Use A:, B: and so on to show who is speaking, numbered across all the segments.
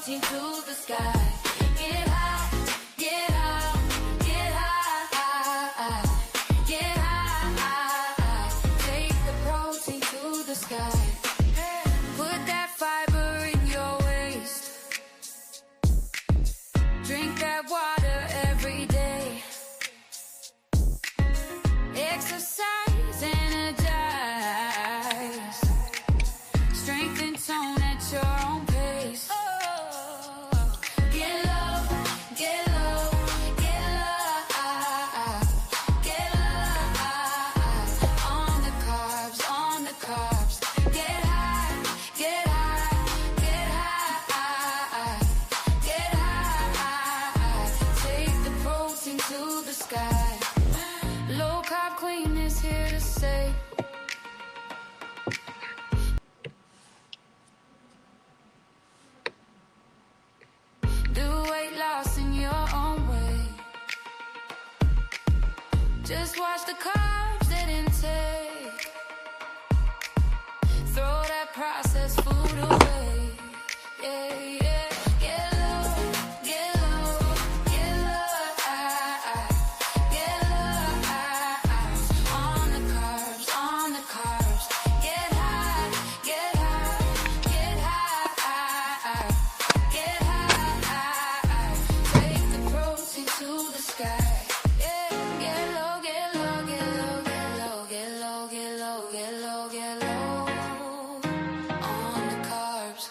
A: protein to the sky. Get high, get high, get high, get high. Take the protein to the sky. Put that fiber in your waist. Drink that water every day. Exercise, energize. Strength and tone at your own pace. Get low, get low, get low, get low. On the carbs, on the carbs. Get high, get high, get high, get high. Take the protein to the sky. Low carb queen is here to stay. Do weight loss in your own way. Just watch the carbs that intake. Throw that processed food away. Yeah, yeah. Get low, get low, get low, get low. On the carbs, on the carbs. Get high, get high, get high, get high. Take the protein to the sky. Yeah, get low, get low, get low, get low, get low, get low, get low, get low. On the carbs.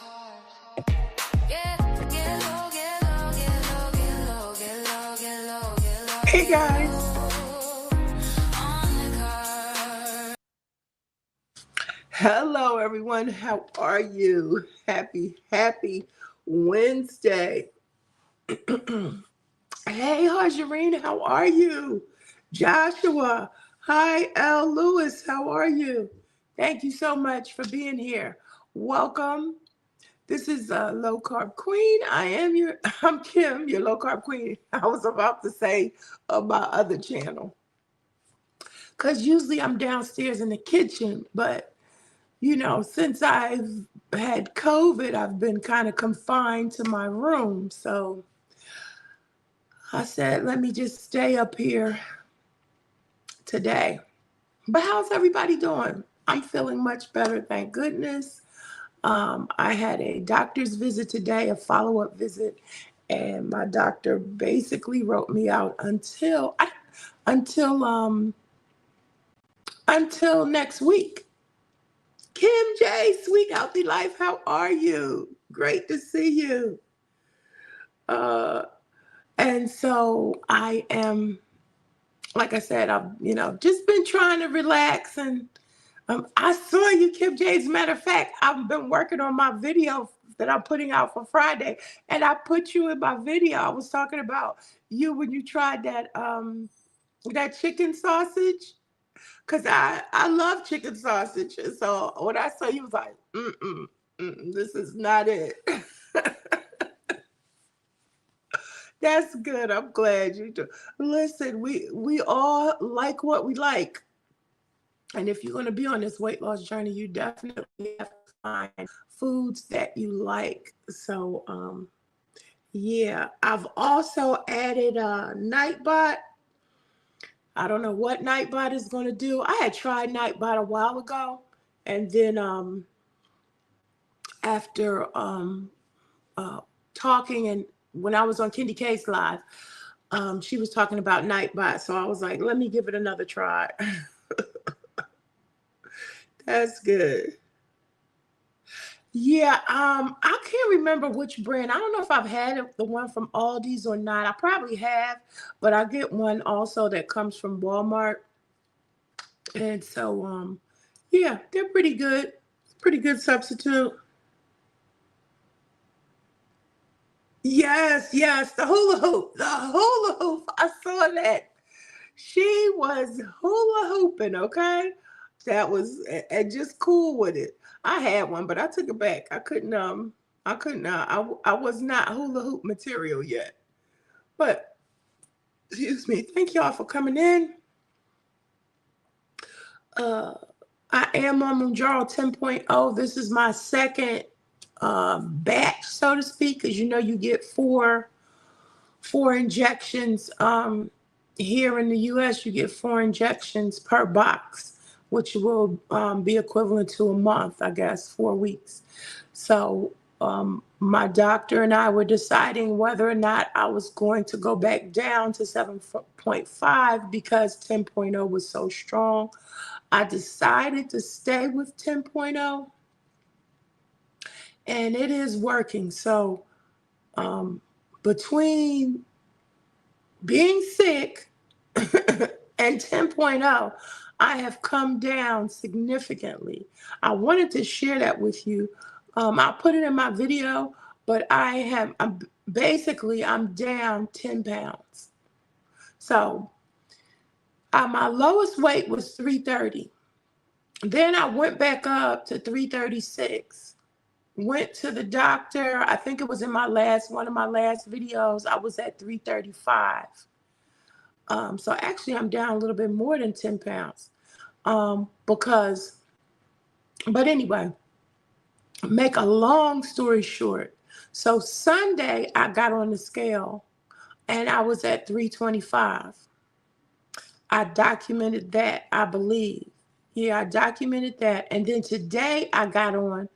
A: Get low, get low, get low, get low, get low, get low, get low.
B: Hey guys.
A: On the carbs.
B: Hello everyone. How are you? Happy Wednesday. Hey Hajarine, how are you? Joshua. Hi L. Lewis, how are you? Thank you so much for being here. Welcome. This is Low Carb Queen. I'm Kim, your Low Carb Queen. I was about to say my other channel. Because usually I'm downstairs in the kitchen, but you know, since I've had COVID, I've been kind of confined to my room. So I said, let me just stay up here today. But how's everybody doing? I'm feeling much better, thank goodness. I had a doctor's visit today, a follow-up visit, and my doctor basically wrote me out until next week. Kim J, Sweet Healthy Life, how are you? Great to see you. And so I am, like I said, I've just been trying to relax, and I saw you, Kim J. As a matter of fact, I've been working on my video that I'm putting out for Friday, and I put you in my video. I was talking about you when you tried that chicken sausage, because I love chicken sausage. And so when I saw you, was like, this is not it. That's good. I'm glad you do. Listen, we all like what we like. And if you're going to be on this weight loss journey, you definitely have to find foods that you like. So, yeah, I've also added Nightbot. I don't know what Nightbot is going to do. I had tried Nightbot a while ago. And then after talking, and when I was on Kendi K's live, she was talking about Nightbot. So I was like, let me give it another try. That's good. Yeah, I can't remember which brand. I don't know if I've had the one from Aldi's or not. I probably have, but I get one also that comes from Walmart. And so, yeah, they're pretty good. Pretty good substitute. Yes, the hula hoop. The hula hoop. I saw that. She was hula hooping, okay? That was, and just cool with it. I had one, but I took it back. I was not hula hoop material yet. But, excuse me, thank y'all for coming in. I am on Mounjaro 10.0. This is my second batch, so to speak, because you get four injections. Here in the U.S., you get 4 injections per box, which will be equivalent to a month, I guess, 4 weeks. So my doctor and I were deciding whether or not I was going to go back down to 7.5 because 10.0 was so strong. I decided to stay with 10.0, and it is working. So between being sick and 10.0, I have come down significantly. I wanted to share that with you. I'll put it in my video, but I'm down 10 pounds. So my lowest weight was 330. Then I went back up to 336. Went to the doctor. I think it was in one of my last videos. I was at 335. So actually, I'm down a little bit more than 10 pounds. But anyway, make a long story short. So Sunday, I got on the scale and I was at 325. I documented that, I believe. Yeah, I documented that. And then today I got on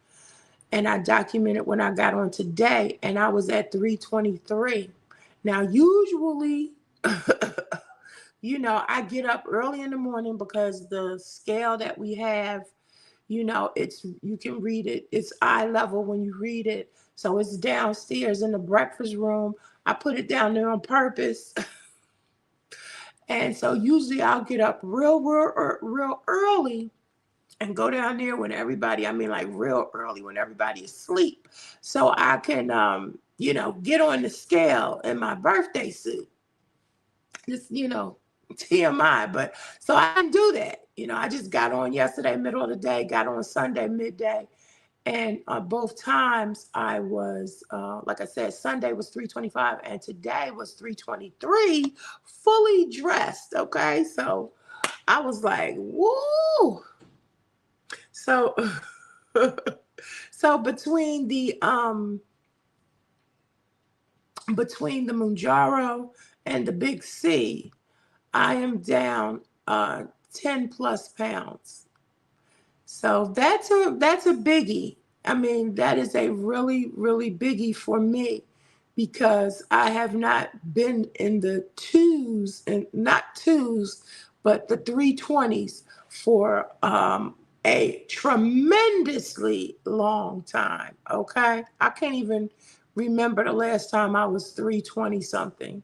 B: and I documented when I got on today and I was at 323. Now, usually, I get up early in the morning because the scale that we have, you can read it. It's eye level when you read it. So it's downstairs in the breakfast room. I put it down there on purpose. And so usually I'll get up real early and go down there when everybody, I mean like real early when everybody is asleep. So I can, get on the scale in my birthday suit. Just, TMI. But so I didn't do that. I just got on yesterday, middle of the day, got on Sunday, midday. And both times I was, like I said, Sunday was 325 and today was 323, fully dressed. Okay. So I was like, woo. So, so between the Mounjaro and the Big C, I am down 10 plus pounds. So that's a biggie. I mean, that is a really, really biggie for me because I have not been in the twos, and not twos, but the 320s for a tremendously long time. Okay. I can't even remember the last time I was 320 something.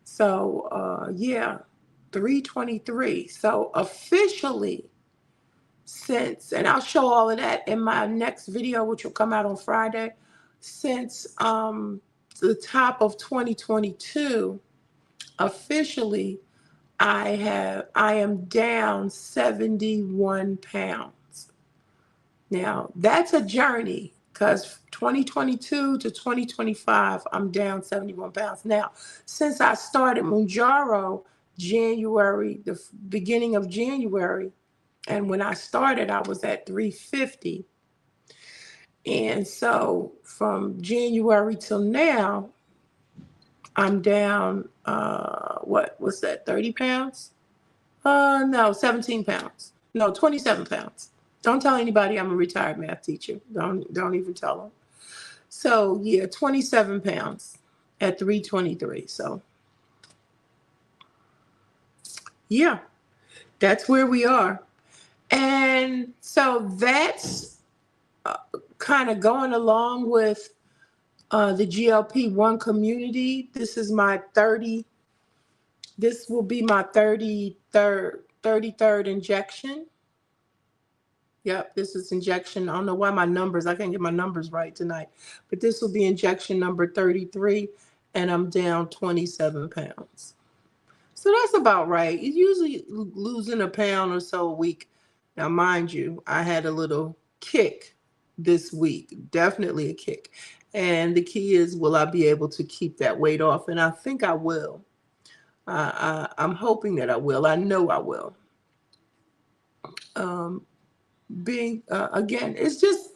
B: So yeah, 323. So officially, and I'll show all of that in my next video, which will come out on Friday, since the top of 2022, officially, I am down 71 pounds. Now, that's a journey because 2022 to 2025, I'm down 71 pounds. Now, since I started Mounjaro the beginning of January, and when I started, I was at 350. And so from January till now, I'm down, what was that, 30 pounds? No, 17 pounds. No, 27 pounds. Don't tell anybody I'm a retired math teacher. Don't even tell them. So yeah, 27 pounds at 323. So yeah, that's where we are. And so that's kind of going along with the GLP-1 community. This will be my 33rd injection. Yep, this is injection. I don't know why I can't get my numbers right tonight, but this will be injection number 33, and I'm down 27 pounds. So that's about right. It's usually losing a pound or so a week. Now, mind you, I had a little kick this week, definitely a kick. And the key is, will I be able to keep that weight off? And I think I will. I'm hoping that I will. I know I will. Again, it's just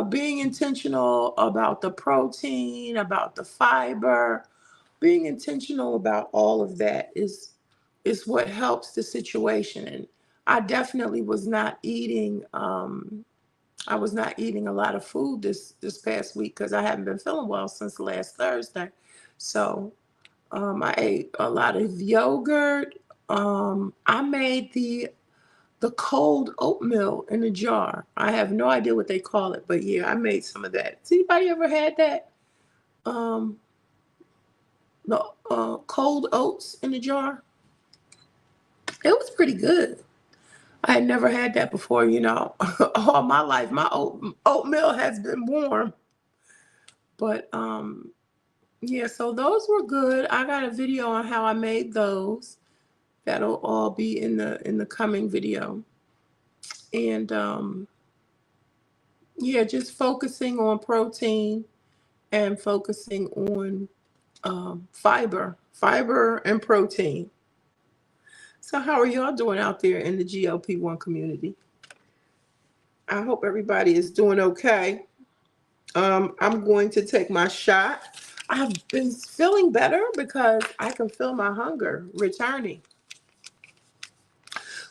B: being intentional about the protein, about the fiber, being intentional about all of that is what helps the situation. And I definitely was not eating. I was not eating a lot of food this past week because I haven't been feeling well since last Thursday. So I ate a lot of yogurt. I made the cold oatmeal in a jar. I have no idea what they call it, but yeah, I made some of that. Has anybody ever had that? Um, the cold oats in a jar. It was pretty good. I had never had that before. All my life, my oatmeal has been warm. But yeah, so those were good. I got a video on how I made those. That'll all be in the coming video. And yeah, just focusing on protein and focusing on fiber and protein. So how are y'all doing out there in the GLP-1 community? I hope everybody is doing okay. I'm going to take my shot. I've been feeling better because I can feel my hunger returning.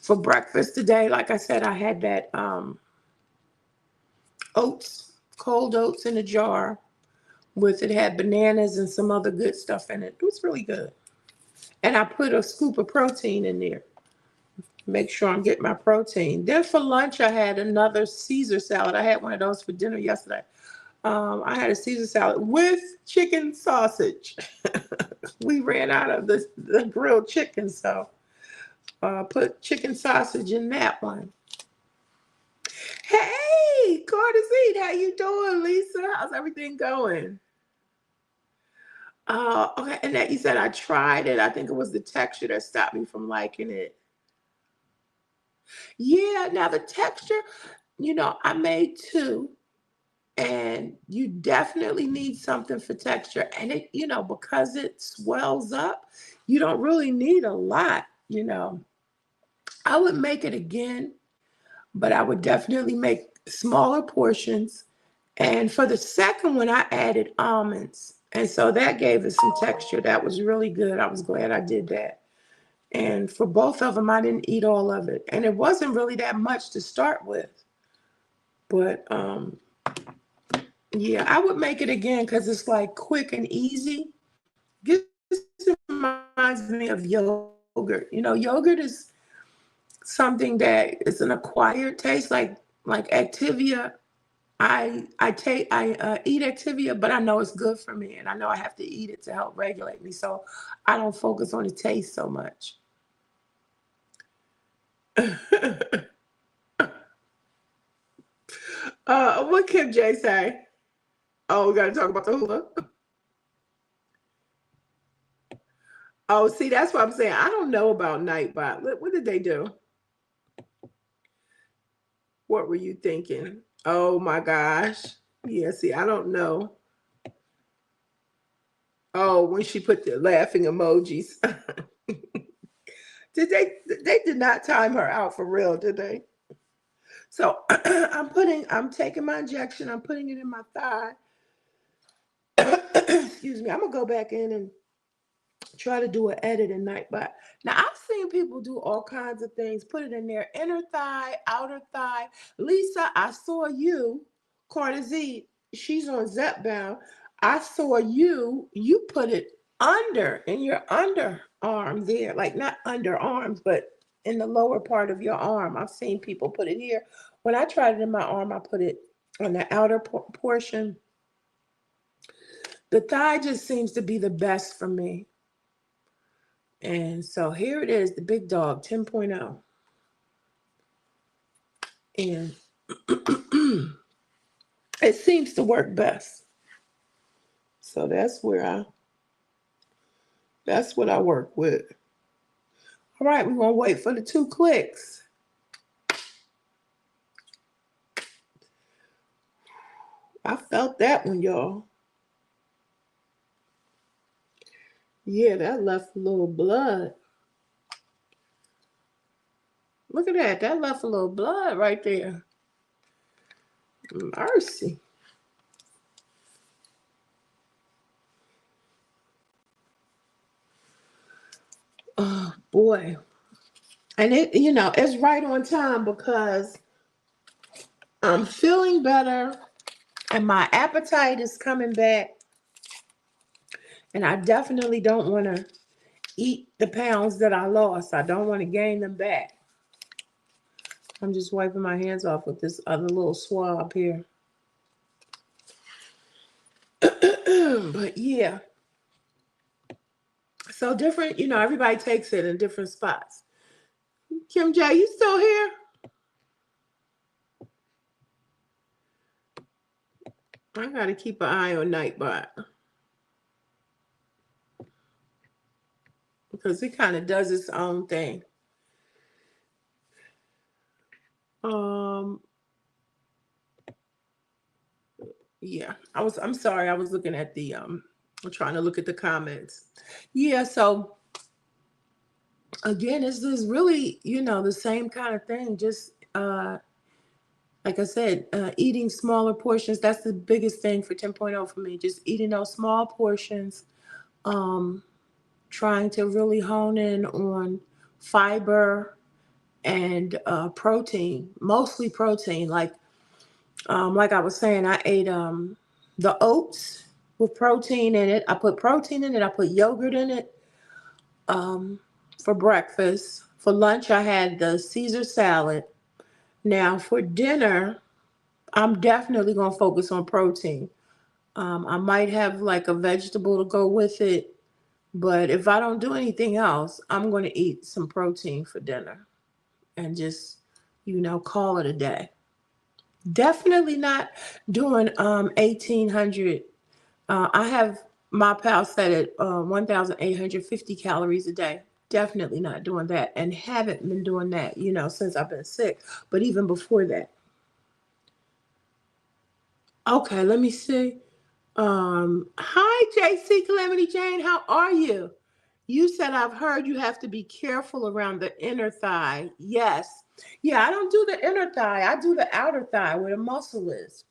B: For breakfast today, like I said, I had that oats, cold oats in a jar with it had bananas and some other good stuff in it. It was really good. And I put a scoop of protein in there. Make sure I'm getting my protein. Then for lunch, I had another Caesar salad. I had one of those for dinner yesterday. I had a Caesar salad with chicken sausage. We ran out of the grilled chicken, so put chicken sausage in that one. Hey, Carter, how you doing, Lisa? How's everything going? Okay, and that you said I tried it. I think it was the texture that stopped me from liking it. Yeah, now the texture, I made two, and you definitely need something for texture. And because it swells up, you don't really need a lot. I would make it again, but I would definitely make smaller portions. And for the second one, I added almonds. And so that gave it some texture. That was really good. I was glad I did that. And for both of them, I didn't eat all of it. And it wasn't really that much to start with. But yeah, I would make it again because it's like quick and easy. This reminds me of yogurt. Yogurt is something that is an acquired taste, like Activia. I eat Activia, but I know it's good for me, and I know I have to eat it to help regulate me. So I don't focus on the taste so much. What Kim J say? Oh, we got to talk about the hula. Oh, see, that's what I'm saying. I don't know about Nightbot. What did they do? What were you thinking? Oh my gosh. Yeah, see, I don't know. Oh, when she put the laughing emojis. They did not time her out for real, did they? So I'm taking my injection, I'm putting it in my thigh. Excuse me. I'm gonna go back in and try to do an edit at night. But now I've seen people do all kinds of things, put it in their inner thigh, outer thigh. Lisa, I saw you, Carter Z, she's on Zepbound. I saw you put it under in your underarm there, like not underarms, but in the lower part of your arm. I've seen people put it here. When I tried it in my arm, I put it on the outer portion. The thigh just seems to be the best for me. And so here it is, the big dog 10.0. And it seems to work best. So that's what I work with. All right, we're gonna wait for the 2 clicks. I felt that one, y'all. Yeah, that left a little blood. Look at that. That left a little blood right there. Mercy. Oh boy. And it's right on time because I'm feeling better and my appetite is coming back. And I definitely don't want to eat the pounds that I lost. I don't want to gain them back. I'm just wiping my hands off with this other little swab here. But yeah. So different, everybody takes it in different spots. Kim J, you still here? I gotta keep an eye on Nightbot because it kind of does its own thing. Um, yeah, I'm sorry, I was looking at I'm trying to look at the comments. Yeah, so again, this is really, the same kind of thing. Just like I said, eating smaller portions. That's the biggest thing for 10.0 for me. Just eating those small portions. Um, Trying to really hone in on fiber and protein, mostly protein. Like I was saying, I ate the oats with protein in it. I put protein in it. I put yogurt in it um, for breakfast. For lunch, I had the Caesar salad. Now for dinner, I'm definitely gonna focus on protein. I might have like a vegetable to go with it, but if I don't do anything else, I'm gonna eat some protein for dinner and just call it a day. Definitely not doing 1800. I have my pal set at 1850 calories a day. Definitely not doing that, and haven't been doing that since I've been sick, but even before that. Okay, let me see. Hi, JC Calamity Jane. How are you? You said I've heard you have to be careful around the inner thigh. Yes. Yeah, I don't do the inner thigh. I do the outer thigh where the muscle is.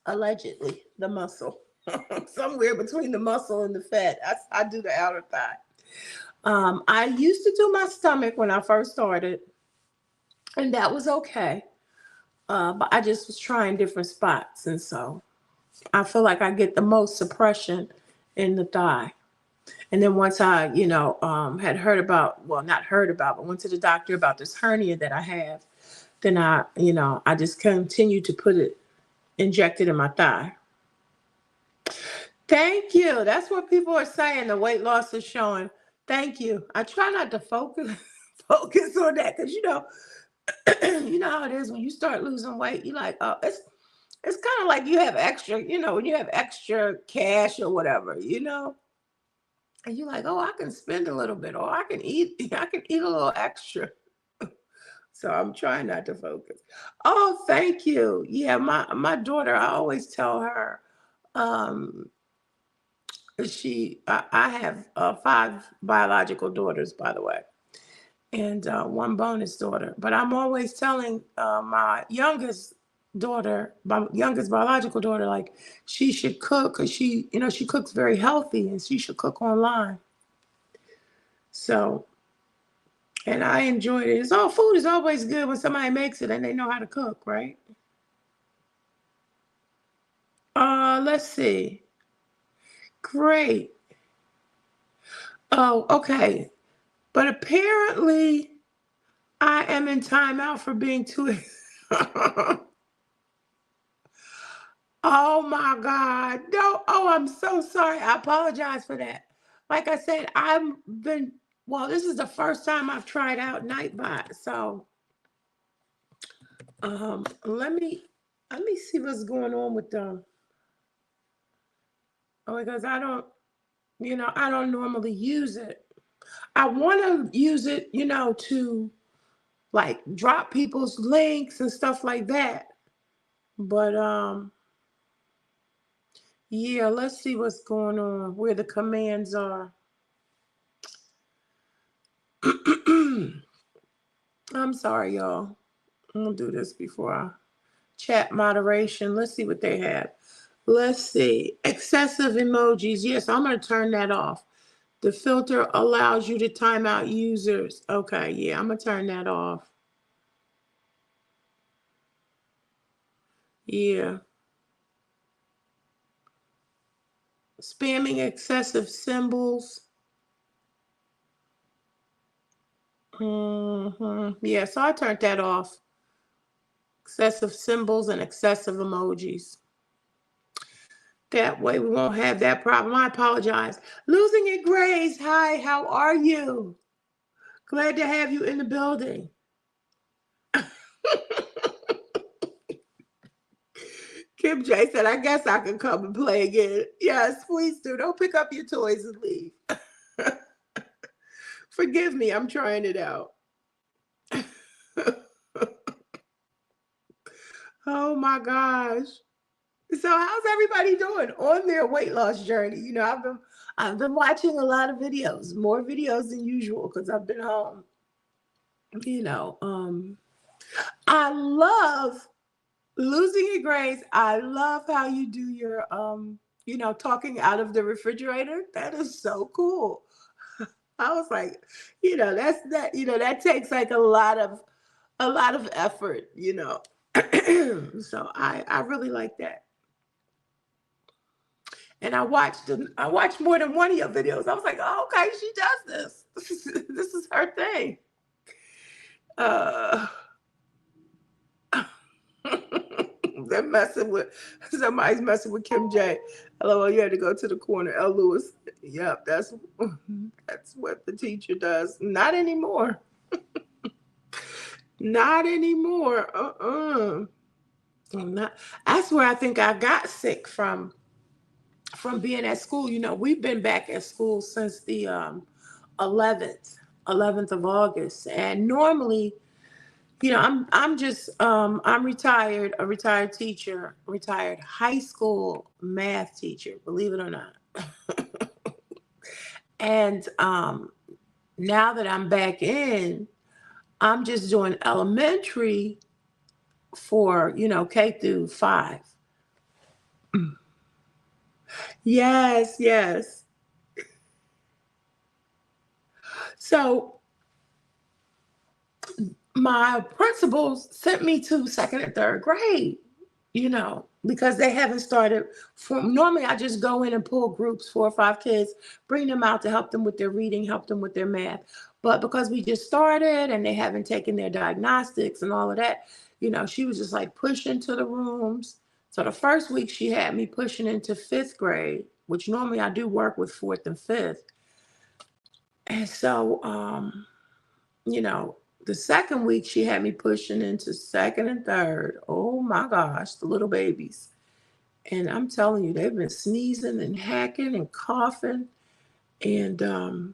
B: Allegedly, the muscle. Somewhere between the muscle and the fat. I do the outer thigh. I used to do my stomach when I first started, and that was okay. But I just was trying different spots, and so I feel like I get the most suppression in the thigh. And then once I, had heard about, well, not heard about, but went to the doctor about this hernia that I have, then I just continued to put it, inject it in my thigh. Thank you. That's what people are saying. The weight loss is showing. Thank you. I try not to focus focus on that because you know how it is when you start losing weight. You're like, oh, it's kind of like you have extra, when you have extra cash or whatever, and you're like, oh, I can spend a little bit, or I can eat, I can eat a little extra. So I'm trying not to focus. Oh, thank you. Yeah, my daughter, I always tell her, um, I have five biological daughters, by the way, and one bonus daughter. But I'm always telling my youngest biological daughter, like she should cook because she cooks very healthy and she should cook online. So, and I enjoyed it. It's all food is always good when somebody makes it and they know how to cook, right? Let's see. Great. Oh, okay. But apparently I am in timeout for being too. Oh my God. No. Oh, I'm so sorry. I apologize for that. Like I said, this is the first time I've tried out Nightbot. So let me see what's going on with them. Oh, because I don't normally use it. I want to use it, to like drop people's links and stuff like that. But yeah, let's see what's going on, where the commands are. I'm sorry, y'all. I'm gonna do this before I Chat moderation. Let's see what they have. Let's see. Excessive emojis. Yes, I'm going to turn that off. The filter allows you to time out users. Okay, yeah, I'm going to turn that off. Yeah. Spamming excessive symbols. Yeah, so I turned that off. Excessive symbols and excessive emojis. That way we won't have that problem. I apologize. Losing it, Grace. Hi, how are you? Glad to have you in the building. Kim J said, I guess I can come and play again. Yes, please do. Don't pick up your toys and leave. Forgive me, I'm trying it out. Oh my gosh. So how's everybody doing on their weight loss journey? I've been watching a lot of videos, more videos than usual because I've been home. You know, I love losing your Grace. I love how you do your talking out of the refrigerator. That is so cool. I was like, that takes like a lot of effort. So I really like that. And I watched more than one of your videos. I was like, oh, okay, she does this. This is her thing. Uh they're messing with somebody's messing with Kim J. Hello, you had to go to the corner. L. Lewis. Yep, that's what the teacher does. Not anymore. Not anymore. I'm not. That's where I think I got sick from being at school. We've been back at school since the 11th of August, and normally, I'm retired, a retired teacher, retired high school math teacher, believe it or not. And now that I'm back in, I'm just doing elementary for K through 5. Yes, yes. So my principals sent me to second and third grade, because they haven't started. Normally, I just go in and pull groups, 4 or 5 kids, bring them out to help them with their reading, help them with their math. But because we just started and they haven't taken their diagnostics and all of that, she was just like pushing to the rooms. So the first week she had me pushing into 5th grade, which normally I do work with 4th and 5th. And so, the second week she had me pushing into second and third. Oh my gosh, the little babies. And I'm telling you, they've been sneezing and hacking and coughing. And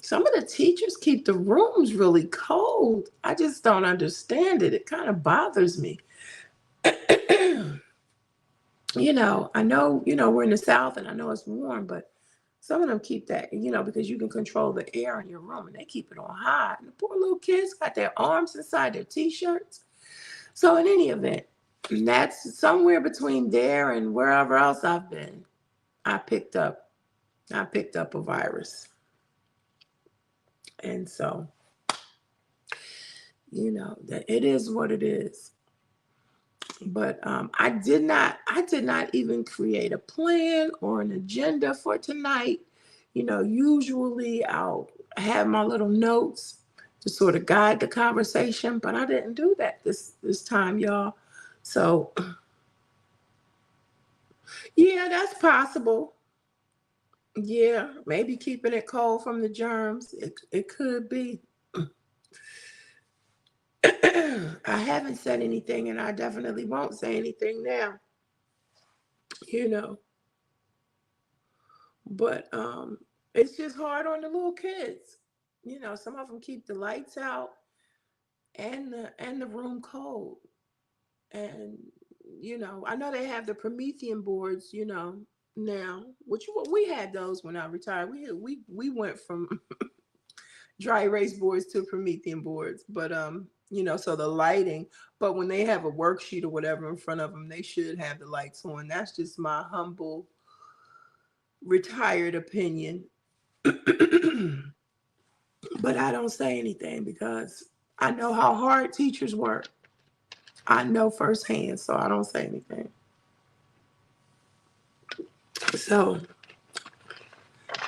B: some of the teachers keep the rooms really cold. I just don't understand it. It kind of bothers me. I know, we're in the South and I know it's warm, but some of them keep that, because you can control the air in your room and they keep it on high. And the poor little kids got their arms inside their t-shirts. So in any event, that's somewhere between there and wherever else I've been. I picked up a virus. And so, that it is what it is. But I did not even create a plan or an agenda for tonight. Usually I'll have my little notes to sort of guide the conversation, but I didn't do that this time, y'all. So yeah, that's possible. Yeah, maybe keeping it cold from the germs. It could be. I haven't said anything, and I definitely won't say anything now. You know, but it's just hard on the little kids. Some of them keep the lights out and the room cold. And I know they have the Promethean boards. Now, which we had those when I retired. We went from dry erase boards to Promethean boards, but so the lighting. But when they have a worksheet or whatever in front of them, they should have the lights on. That's just my humble, retired opinion. But I don't say anything because I know how hard teachers work. I know firsthand, so I don't say anything. So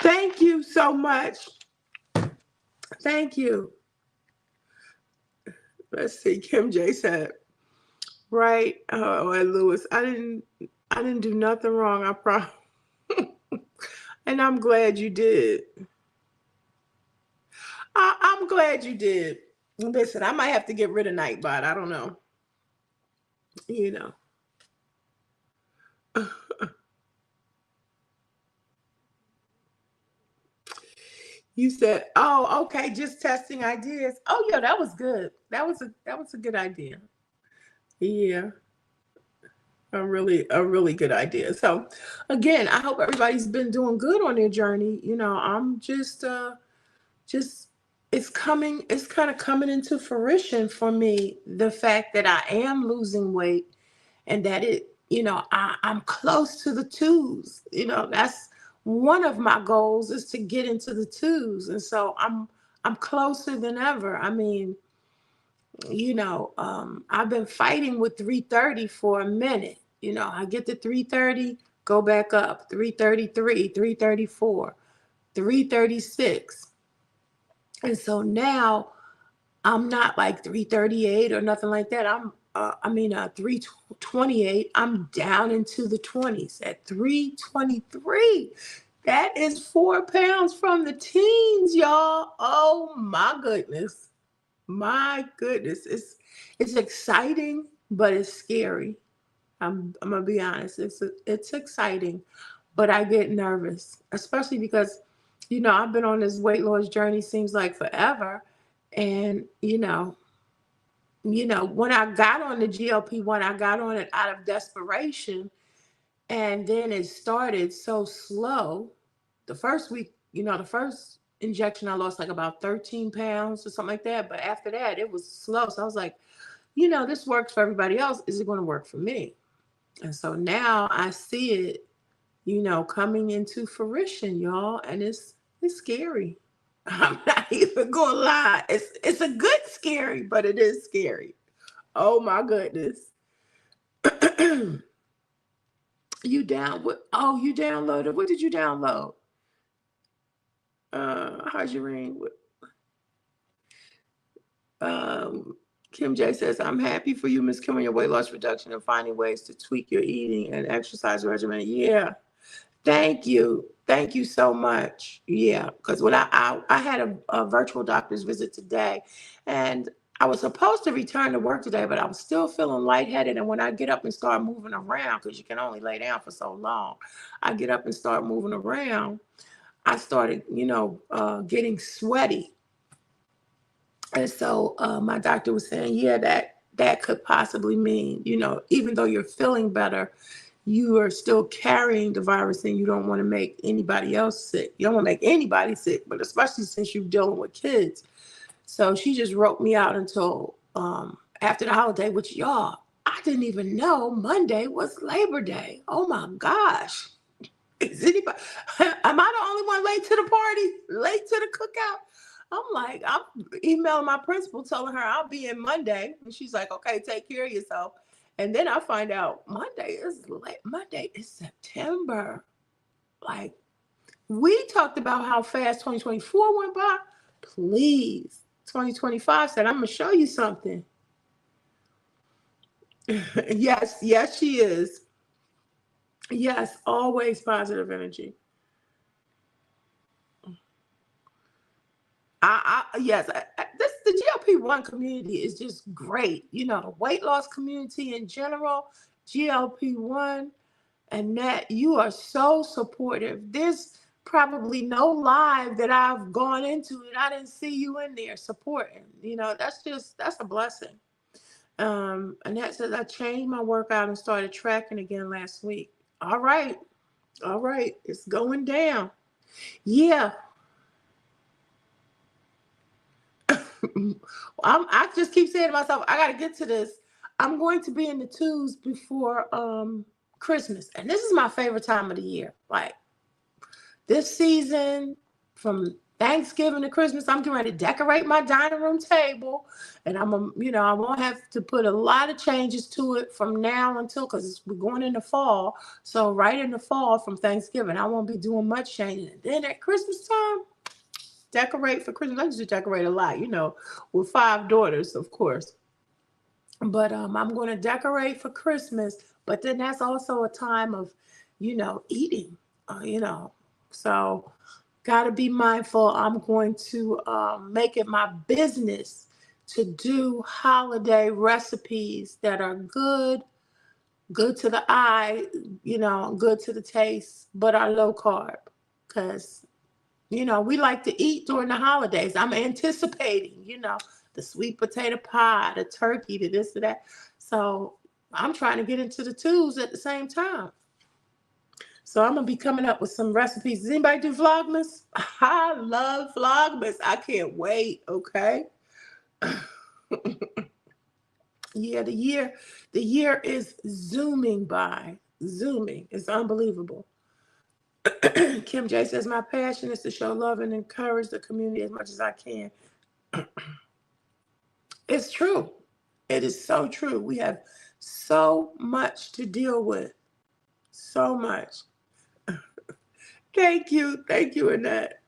B: thank you so much. Thank you. Let's see. Kim J said, right. Oh, and Lewis, I didn't do nothing wrong. I promise. And I'm glad you did. I'm glad you did. Listen, I might have to get rid of Nightbot. I don't know. You know. You said, "Oh, okay, just testing ideas." Oh, yeah, that was good. That was a good idea. Yeah, a really good idea. So, again, I hope everybody's been doing good on their journey. I'm just it's kind of coming into fruition for me, the fact that I am losing weight and that I'm close to the twos. That's one of my goals, is to get into the twos, and so I'm closer than ever. I mean, I've been fighting with 330 for a minute. I get to 330, go back up, 333, 334, 336. And so now I'm not like 338 or nothing like that. 328. I'm down into the 20s at 323. That is 4 pounds from the teens, y'all. Oh my goodness. My goodness. It's exciting, but it's scary. I'm gonna be honest. It's exciting, but I get nervous, especially because I've been on this weight loss journey, seems like forever. And when I got on the GLP-1, I got on it out of desperation, and then it started so slow. The first week, the first injection, I lost like about 13 pounds or something like that. But after that, it was slow. So I was like, this works for everybody else. Is it going to work for me? And so now I see it, coming into fruition, y'all, and it's scary. I'm not even gonna lie. It's a good scary, but it is scary. Oh my goodness. You down what? Oh, you downloaded. What did you download? How's your ring? Um, Kim J says, I'm happy for you, Miss Kim, on your weight loss reduction and finding ways to tweak your eating and exercise regimen. Yeah. Thank you. Thank you so much. Yeah, because when I had a virtual doctor's visit today, and I was supposed to return to work today, but I was still feeling lightheaded. And when I get up and start moving around, because you can only lay down for so long, I get up and start moving around. I started, getting sweaty. And so my doctor was saying, yeah, that could possibly mean, even though you're feeling better, you are still carrying the virus, and you don't want to make anybody else sick. You don't want to make anybody sick, but especially since you're dealing with kids. So she just wrote me out until after the holiday, which, y'all, I didn't even know Monday was Labor Day. Oh my gosh. Is anybody, am I the only one late to the party? Late to the cookout? I'm emailing my principal telling her I'll be in Monday. And she's like, okay, take care of yourself. And then I find out Monday is late. Monday is September. Like, we talked about how fast 2024 went by. Please, 2025 said, I'm going to show you something. Yes, she is. Yes, always positive energy. The GLP-1 community is just great. The weight loss community in general, GLP-1, and that you are so supportive. There's probably no live that I've gone into and I didn't see you in there supporting. That's a blessing. And that says I changed my workout and started tracking again last week. All right, all right, it's going down. Yeah, I just keep saying to myself, I got to get to this. I'm going to be in the twos before Christmas. And this is my favorite time of the year. Like this season, from Thanksgiving to Christmas, I'm getting ready to decorate my dining room table. And I won't have to put a lot of changes to it from now until, because we're going into fall. So right in the fall from Thanksgiving, I won't be doing much changing. And then at Christmas time, decorate for Christmas. I used to decorate a lot, with 5 daughters, of course. But I'm going to decorate for Christmas. But then that's also a time of, eating, So got to be mindful. I'm going to make it my business to do holiday recipes that are good to the eye, good to the taste, but are low carb. Because we like to eat during the holidays. I'm anticipating, the sweet potato pie, the turkey, the this, to that. So I'm trying to get into the twos at the same time. So I'm going to be coming up with some recipes. Does anybody do Vlogmas? I love Vlogmas. I can't wait, okay? Yeah, the year is zooming by. Zooming. It's unbelievable. Kim J says, my passion is to show love and encourage the community as much as I can. It's true. It is so true. We have so much to deal with. So much. Thank you. Thank you, Annette.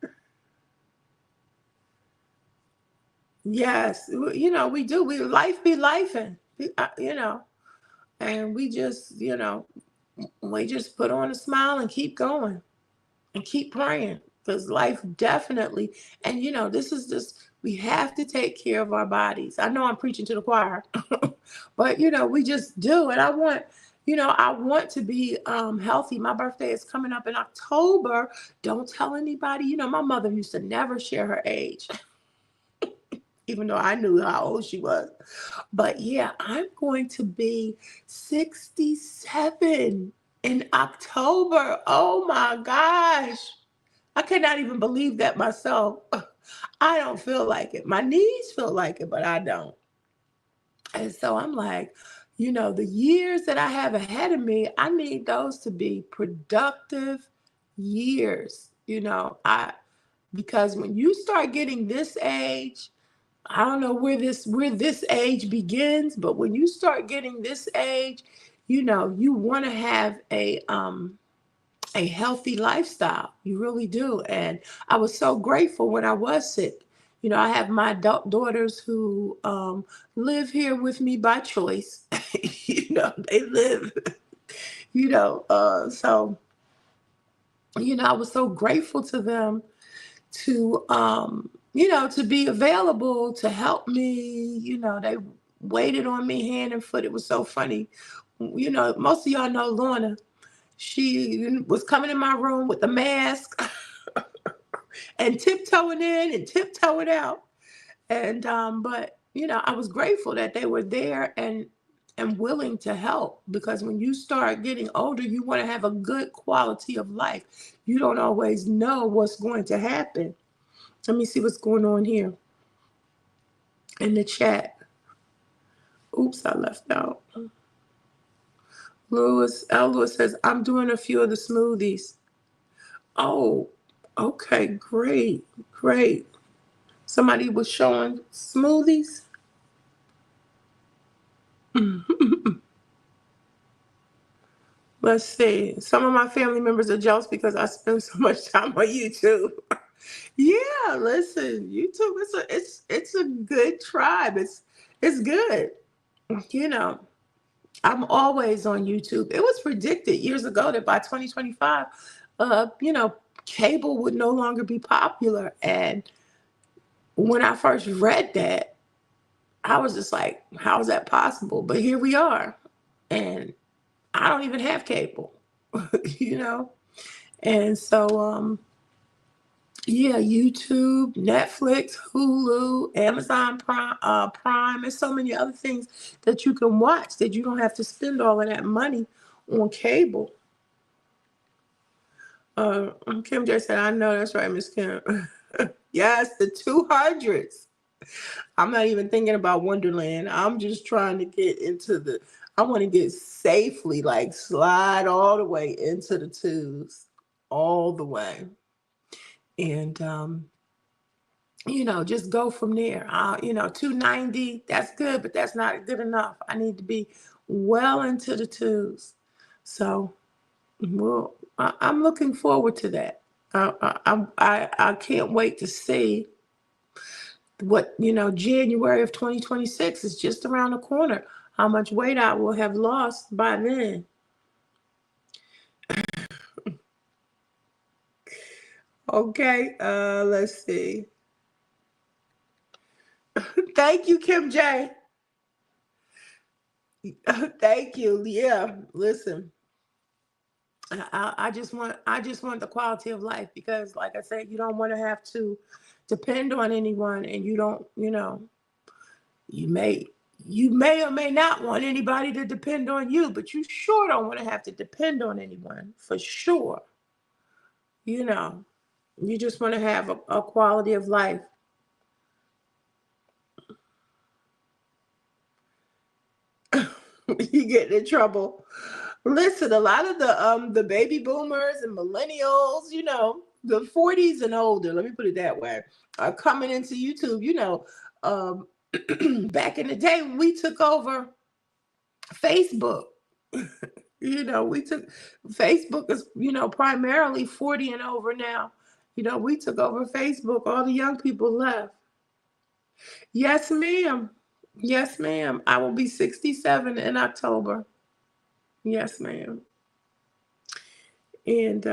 B: Yes. We do. Life be lifing, and we just put on a smile and keep going and keep praying, because life definitely, and this is just, we have to take care of our bodies. I know I'm preaching to the choir, but we just do. And I want to be healthy. My birthday is coming up in October. Don't tell anybody. My mother used to never share her age, even though I knew how old she was. But yeah, I'm going to be 67 in October. Oh my gosh. I cannot even believe that myself. I don't feel like it. My knees feel like it, but I don't. And so I'm like, the years that I have ahead of me, I need those to be productive years. Because when you start getting this age, I don't know where this age begins, but when you start getting this age, you want to have a healthy lifestyle. You really do. And I was so grateful when I was sick. I have my daughters who live here with me by choice. They live, so, I was so grateful to them to be available to help me. They waited on me hand and foot. It was so funny. Most of y'all know Lorna. She was coming in my room with the mask and tiptoeing in and tiptoeing out. And but I was grateful that they were there and willing to help, because when you start getting older, you want to have a good quality of life. You don't always know what's going to happen. Let me see what's going on here in the chat. Oops, I left out. Lewis says, I'm doing a few of the smoothies. Oh, okay, great, great. Somebody was showing smoothies. Let's see. Some of my family members are jealous because I spend so much time on YouTube. Yeah, listen, YouTube it's a good tribe. It's good. You know, I'm always on YouTube. It was predicted years ago that by 2025, cable would no longer be popular. And when I first read that, I was just like, how is that possible? But here we are. And I don't even have cable, you know? And so, yeah, YouTube, Netflix, Hulu, Amazon Prime, and so many other things that you can watch that you don't have to spend all of that money on cable. Kim J said, I know that's right, Miss Kim. Yes, the 200s. I'm not even thinking about Wonderland. I'm just trying to get into I want to get safely, like slide all the way into the twos, all the way. And, just go from there. 290, that's good, but that's not good enough. I need to be well into the twos. So, well, I'm looking forward to that. I can't wait to see what, January of 2026 is just around the corner. How much weight I will have lost by then. Okay, let's see. Thank you, Kim J. Thank you. Yeah, listen. I just want the quality of life because, like I said, you don't want to have to depend on anyone, and you don't, you may you may or may not want anybody to depend on you, but you sure don't want to have to depend on anyone for sure. You know, you just want to have a quality of life. You get in trouble. Listen, a lot of the baby boomers and millennials, the 40s and older, let me put it that way, are coming into YouTube. Um, back in the day when we took over Facebook, we took Facebook is, primarily 40 and over now. We took over Facebook. All the young people left. Yes, ma'am. Yes, ma'am. I will be 67 in October. Yes, ma'am. And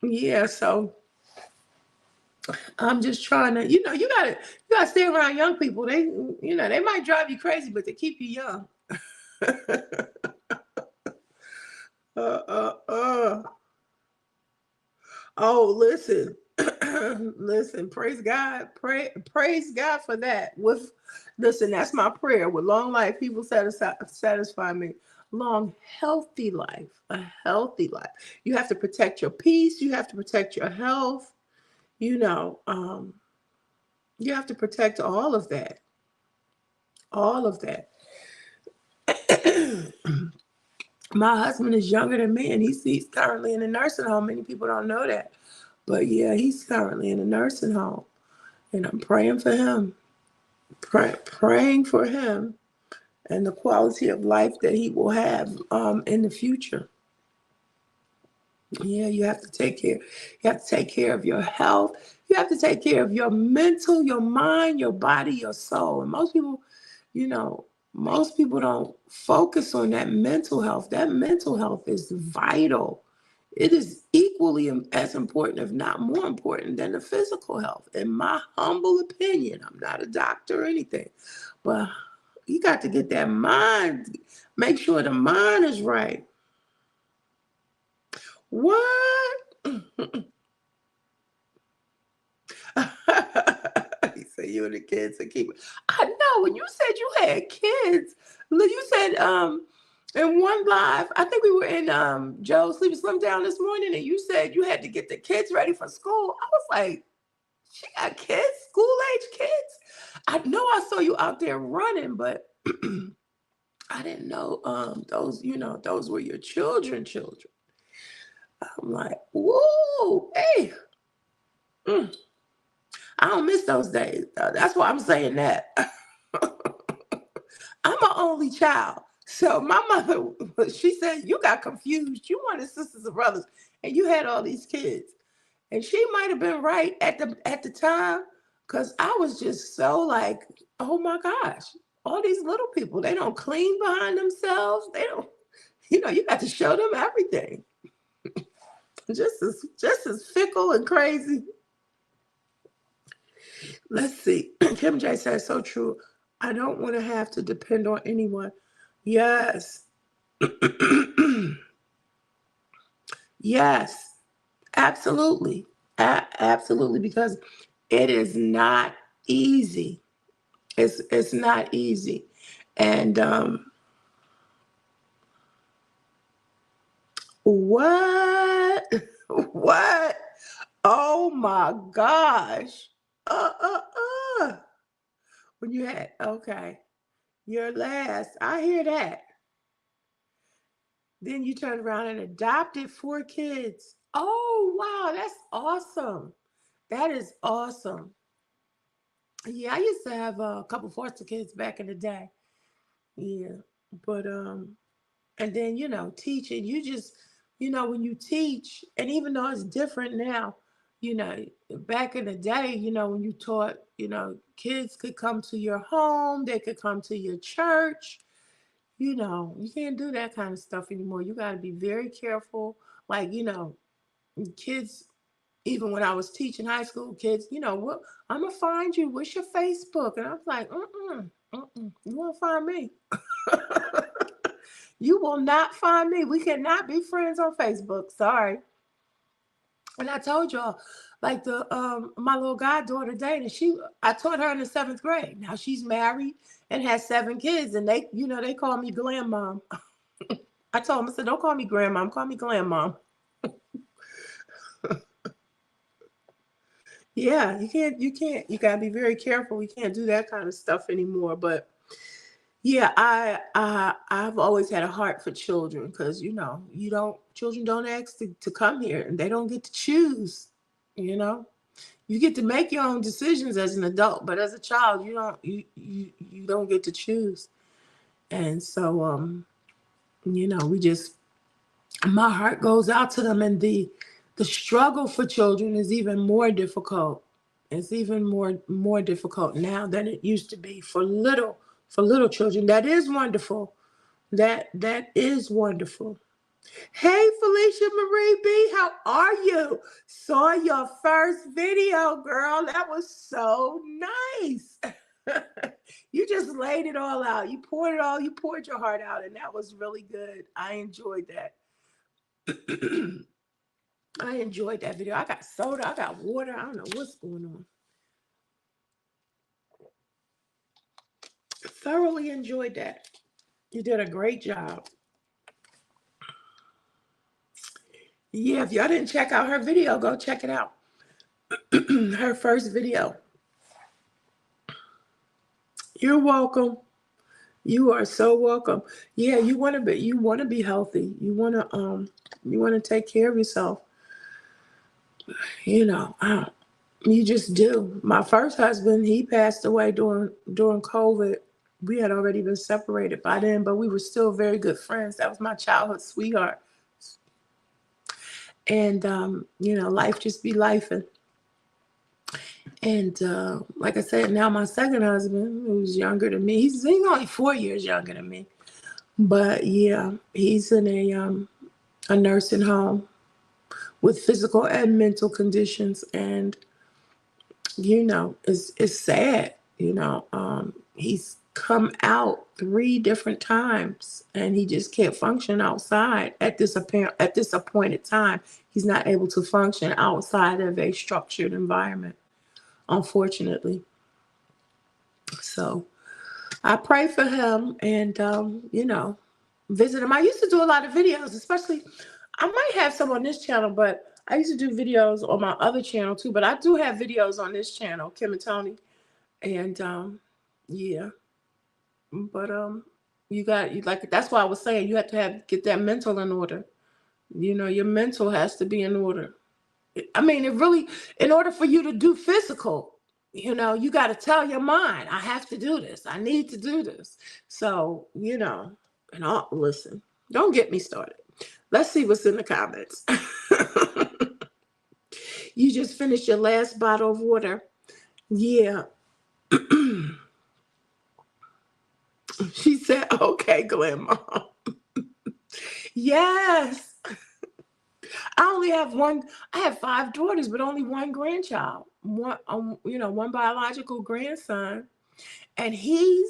B: yeah, so I'm just trying to, you gotta stay around young people. They might drive you crazy, but they keep you young. uh, uh, uh. Oh, listen, listen. Praise God. Praise God for that. Listen, that's my prayer. With long life, He will satisfy me. Long, healthy life, a healthy life. You have to protect your peace. You have to protect your health. You know, um, you have to protect all of that. All of that. My husband is younger than me, and he's currently in a nursing home. Many people don't know that, but yeah, he's currently in a nursing home, and I'm praying for him, praying for him, and the quality of life that he will have in the future. Yeah, you have to take care. You have to take care of your health. You have to take care of your mental, your mind, your body, your soul. And you know, most people don't focus on that mental health. That mental health is vital. It is equally as important, if not more important, than the physical health. In my humble opinion, I'm not a doctor or anything, but you got to get that mind. Make sure the mind is right. What? He said you and the kids are keep. I know when you said you had kids, you said in one live, I think we were in Joe Sleep and Slim Down this morning, and you said you had to get the kids ready for school. I was like, she got kids, school age kids. I know I saw you out there running, but I didn't know those were your children. I'm like, whoa, hey. Mm. I don't miss those days. That's why I'm saying that. I'm an only child. So my mother, she said, you got confused. You wanted sisters and brothers, and you had all these kids. And she might have been right at the time, because I was just so like, oh my gosh, all these little people, they don't clean behind themselves. They don't, you got to show them everything. Just as fickle and crazy. Let's see. Kim J says so true. I don't want to have to depend on anyone. Yes. Yes. Absolutely. Absolutely. Because it is not easy. It's not easy. And What? What? Oh my gosh. Uh, uh, uh. When you had, okay, your last, I hear that. Then you turned around and adopted 4 kids. Oh, wow, that's awesome. That is awesome. Yeah, I used to have a couple foster kids back in the day. Yeah, but and then teaching. You just when you teach, and even though it's different now, you know, back in the day, when you taught, kids could come to your home, they could come to your church. You can't do that kind of stuff anymore. You got to be very careful. Like, kids, even when I was teaching high school kids, what I'm gonna find you. What's your Facebook? And I was like, you won't find me. You will not find me. We cannot be friends on Facebook. Sorry. And I told y'all, like the my little goddaughter Dana, I taught her in the 7th grade. Now she's married and has 7 kids, and they call me Glam Mom. I told them, I said, don't call me Grandmom, call me Glam Mom. Yeah, you gotta be very careful. We can't do that kind of stuff anymore. But yeah, I've always had a heart for children because children don't ask to come here and they don't get to choose. You know, you get to make your own decisions as an adult, but as a child, you don't get to choose. And so we just my heart goes out to them, and the struggle for children is even more difficult. It's even more difficult now than it used to be for little children. That is wonderful. That is wonderful. Hey, Felicia Marie B, how are you? Saw your first video, girl. That was so nice. You just laid it all out. You poured your heart out, and that was really good. I enjoyed that. I enjoyed that video. I got soda, I got water. I don't know what's going on. Thoroughly enjoyed that. You did a great job. Yeah, if y'all didn't check out her video, go check it out. Her first video. You're welcome. You are so welcome. Yeah, you want to be healthy. You want to take care of yourself. You know, you just do. My first husband, he passed away during COVID. We had already been separated by then, but we were still very good friends. That was my childhood sweetheart. And life just be life. And like I said, now my second husband, who's younger than me, he's only 4 years younger than me. But yeah, he's in a nursing home with physical and mental conditions, and it's sad. He's come out 3 different times, and he just can't function outside at this appointed time. He's not able to function outside of a structured environment, unfortunately. So I pray for him, and visit him. I used to do a lot of videos, especially I might have some on this channel, but I used to do videos on my other channel too. But I do have videos on this channel, Kim and Tony, and yeah. But like that's why I was saying you have to get that mental in order. Your mental has to be in order. I mean, it really, in order for you to do physical, you got to tell your mind, I have to do this. I need to do this. So, and listen, don't get me started. Let's see what's in the comments. You just finished your last bottle of water. Yeah. She said, okay, Grandma. Yes. I only have one. I have 5 daughters, but only one grandchild. One biological grandson, and he's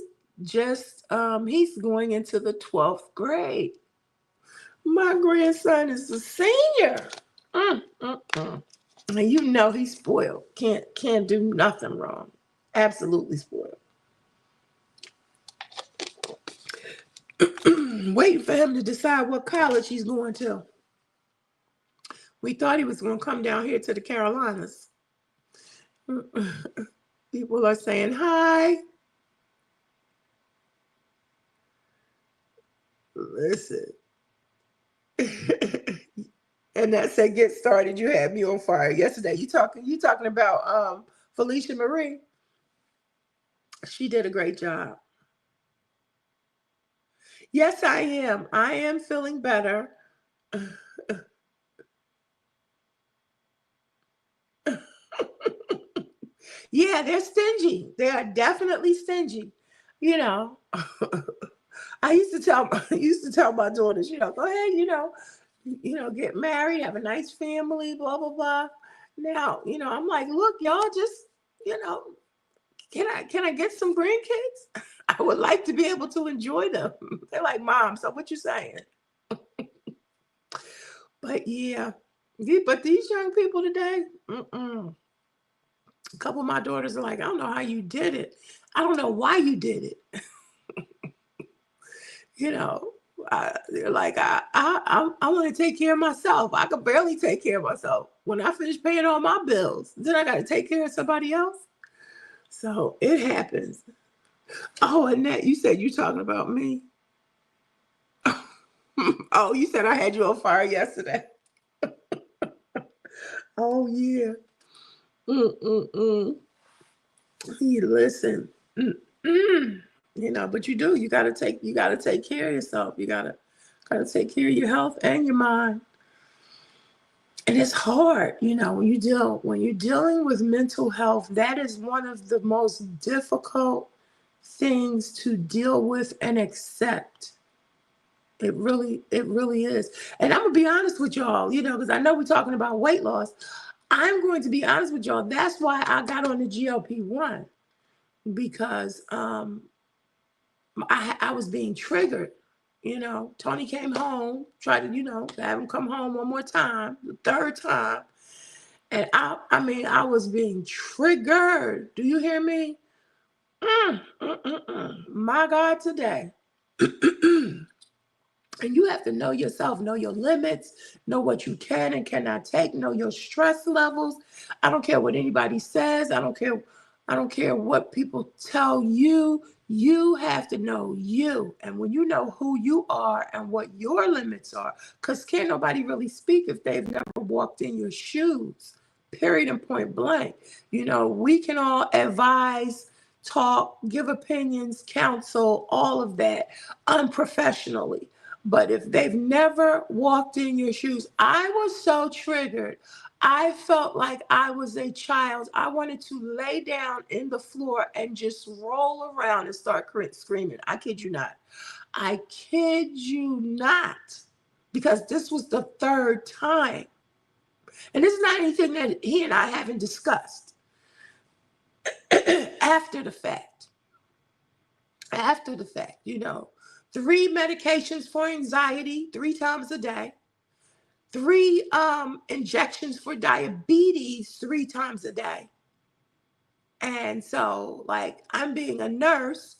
B: going into the 12th grade. My grandson is a senior. And he's spoiled. Can't do nothing wrong. Absolutely spoiled. Waiting for him to decide what college he's going to. We thought he was going to come down here to the Carolinas. People are saying hi. Listen. And that said, get started. You had me on fire yesterday. You talking about Felicia Marie. She did a great job. Yes, I am. I am feeling better. Yeah, they're stingy. They are definitely stingy. You know, I used to tell my daughters, go ahead, get married, have a nice family, blah blah blah. Now, I'm like, look, y'all, just, you know, can I get some grandkids? I would like to be able to enjoy them. They're like, Mom, so what you saying? But yeah, but these young people today, a couple of my daughters are like, I don't know how you did it. I don't know why you did it. you know, they're like, I want to take care of myself. I could barely take care of myself. When I finish paying all my bills, then I got to take care of somebody else. So it happens. Oh, Annette, you said you talking about me. Oh, you said I had you on fire yesterday. Oh yeah. Mm-mm-mm. Listen. Mm-mm. But you gotta take care of yourself. You gotta take care of your health and your mind. And it's hard, when you're dealing with mental health, that is one of the most difficult things to deal with and accept. It really is. And I'm gonna be honest with y'all, because I know we're talking about weight loss. I'm going to be honest with y'all. That's why I got on the GLP-1, because I was being triggered. Tony came home, tried to, have him come home one more time, the third time. And I was being triggered. Do you hear me? My God, today. And you have to know yourself, know your limits, know what you can and cannot take, know your stress levels. I don't care what anybody says. I don't care what people tell you. You have to know you. And when you know who you are and what your limits are, because can't nobody really speak if they've never walked in your shoes, period and point blank. We can all advise, talk, give opinions, counsel, all of that unprofessionally. But if they've never walked in your shoes, I was so triggered. I felt like I was a child. I wanted to lay down in the floor and just roll around and start screaming. I kid you not. I kid you not. Because this was the third time. And this is not anything that he and I haven't discussed. After the fact. 3 medications for anxiety 3 times a day, 3 injections for diabetes 3 times a day. And so, like, I'm being a nurse,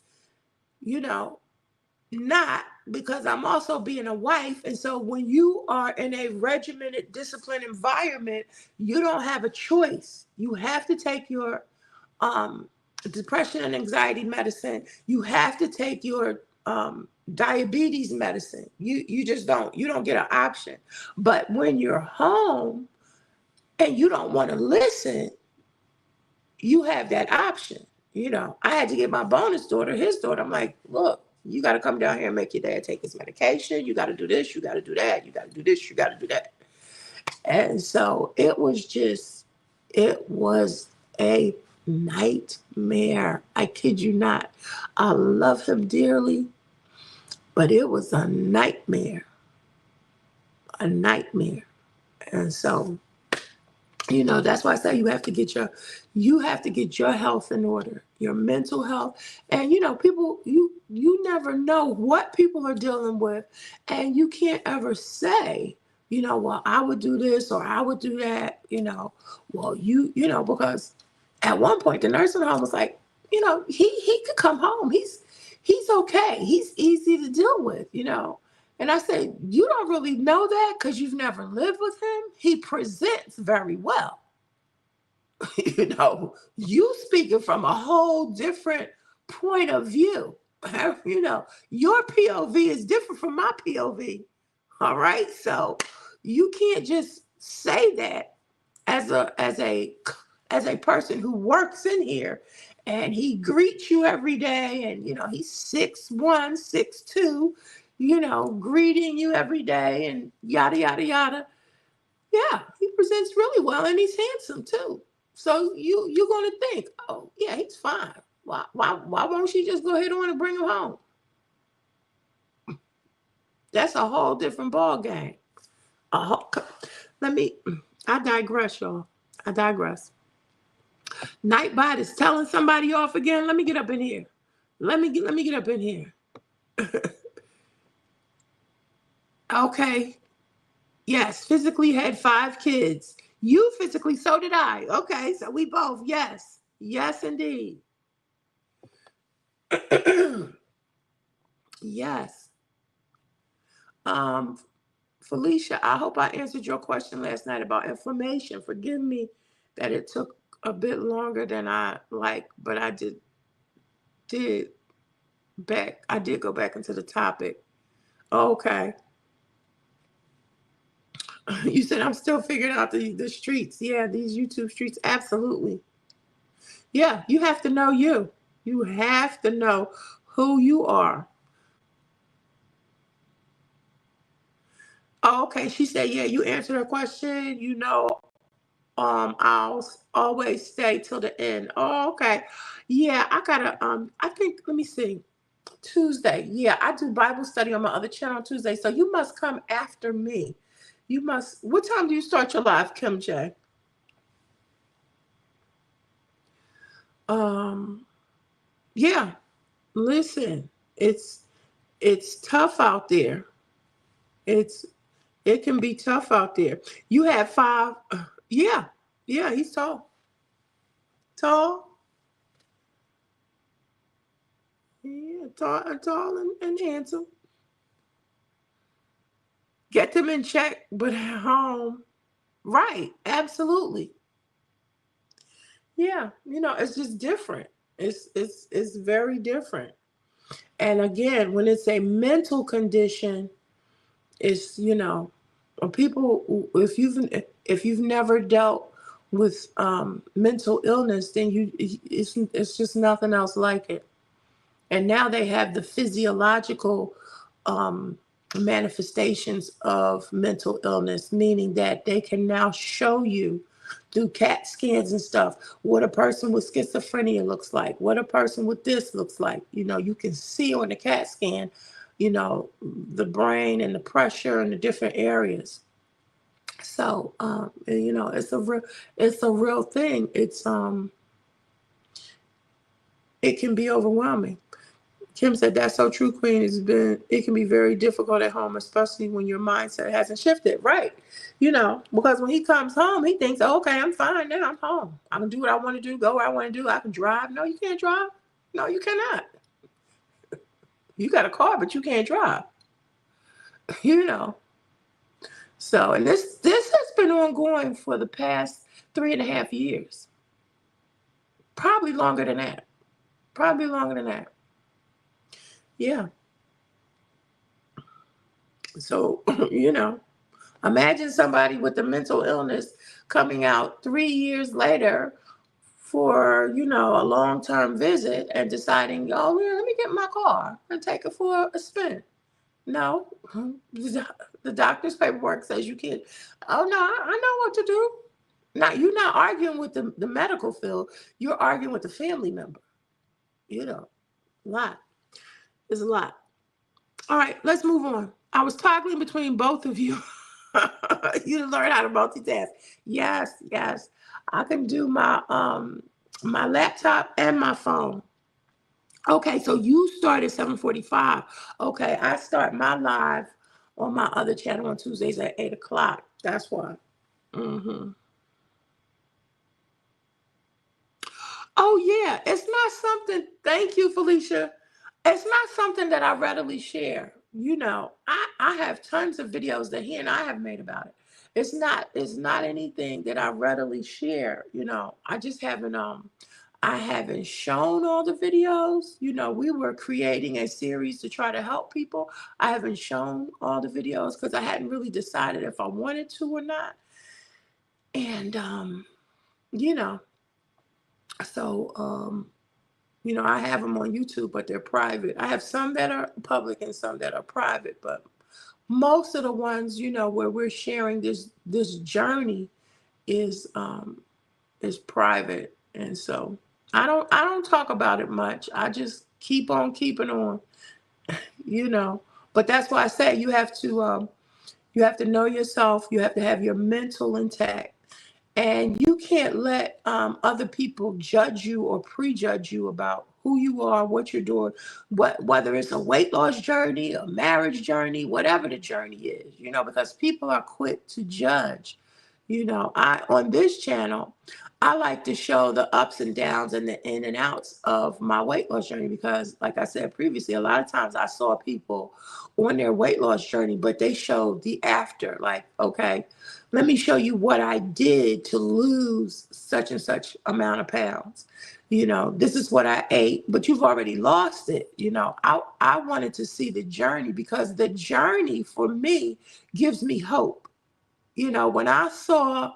B: not because I'm also being a wife. And so when you are in a regimented, disciplined environment, you don't have a choice. You have to take your depression and anxiety medicine. You have to take your diabetes medicine. You just don't. You don't get an option. But when you're home and you don't want to listen, you have that option. I had to get my bonus daughter, his daughter. I'm like, look, you got to come down here and make your dad take his medication. You got to do this. You got to do that. You got to do this. You got to do that. And so it was a nightmare. I kid you not. I love him dearly, but it was a nightmare. A nightmare. And so, that's why I say you have to get your health in order, your mental health. And people, you never know what people are dealing with, and you can't ever say, well, I would do this or I would do that, well, because at one point the nursing home was like, he could come home. He's okay. He's easy to deal with, And I said, you don't really know that because you've never lived with him. He presents very well. You speaking from a whole different point of view. Your POV is different from my POV. All right. So you can't just say that as a person who works in here and he greets you every day and he's 6'1", 6'2", greeting you every day and yada yada yada. Yeah, he presents really well and he's handsome too. So you're gonna think, oh yeah, he's fine. Why won't she just go ahead on and bring him home? That's a whole different ball game. A whole, let me. I digress, y'all. I digress. Nightbot is telling somebody off again. Let me get up in here. Let me get up in here. Okay. Yes, physically had 5 kids. You physically, so did I. Okay, so we both. Yes. Yes, indeed. Yes. Um, Felicia, I hope I answered your question last night about inflammation. Forgive me that it took a bit longer than I like, but did I did go back into the topic. Okay. You said I'm still figuring out the streets. Yeah, these YouTube streets. Absolutely. Yeah, you have to know you. You have to know who you are. Oh, okay. She said, yeah, you answered her question. I'll always stay till the end. Oh, okay. Yeah, I gotta I think let me see. Tuesday. Yeah, I do Bible study on my other channel on Tuesday. So you must come after me. What time do you start your live, Kim J? Um, yeah, listen, it's tough out there. It's it can be tough out there. You have 5, yeah, yeah, he's tall. Tall, yeah, tall and handsome. Get them in check, but at home. Right, absolutely. Yeah, it's just different. It's very different. And again, when it's a mental condition, it's people. If you've never dealt with mental illness, then it's just nothing else like it. And now they have the physiological um, manifestations of mental illness, meaning that they can now show you through CAT scans and stuff what a person with schizophrenia looks like, what a person with this looks like. You can see on the CAT scan, the brain and the pressure and the different areas. So, it's a real thing. It can be overwhelming. Kim said, that's so true, Queen. It can be very difficult at home, especially when your mindset hasn't shifted. Right. Because when he comes home, he thinks, oh, okay, I'm fine now. I'm home. I can do what I want to do, go where I want to do. I can drive. No, you can't drive. No, you cannot. You got a car, but you can't drive. you know. So, and this has been ongoing for the past 3.5 years. Probably longer than that. Probably longer than that. Yeah. So, imagine somebody with a mental illness coming out 3 years later for, a long-term visit and deciding, oh, yeah, let me get my car and take it for a spin. No, the doctor's paperwork says you can't. Oh, no, I know what to do. Now, you're not arguing with the medical field. You're arguing with the family member. A lot. There's a lot. All right, let's move on. I was toggling between both of you. You learn how to multitask. Yes, yes. I can do my laptop and my phone. Okay, so you start at 7:45. Okay, I start my live on my other channel on Tuesdays at 8 o'clock. That's why. hmm Oh yeah, it's not something. Thank you, Felicia. It's not something that I readily share I have tons of videos that he and I have made about it. It's not anything that I readily share. I haven't shown all the videos. We were creating a series to try to help people. I haven't shown all the videos because I hadn't really decided if I wanted to or not. And you know, so I have them on YouTube, but they're private. I have some that are public and some that are private, but most of the ones, where we're sharing this journey is private. And so I don't talk about it much. I just keep on keeping on, you know. But that's why I say you have to know yourself, you have to have your mental intact. And you can't let other people judge you or prejudge you about who you are, what you're doing, whether it's a weight loss journey, a marriage journey, whatever the journey is, because people are quick to judge. I on this channel, I like to show the ups and downs and the in and outs of my weight loss journey because, like I said previously, a lot of times I saw people on their weight loss journey, but they showed the after, like, okay, let me show you what I did to lose such and such amount of pounds. This is what I ate, but you've already lost it. I wanted to see the journey because the journey for me gives me hope. When I saw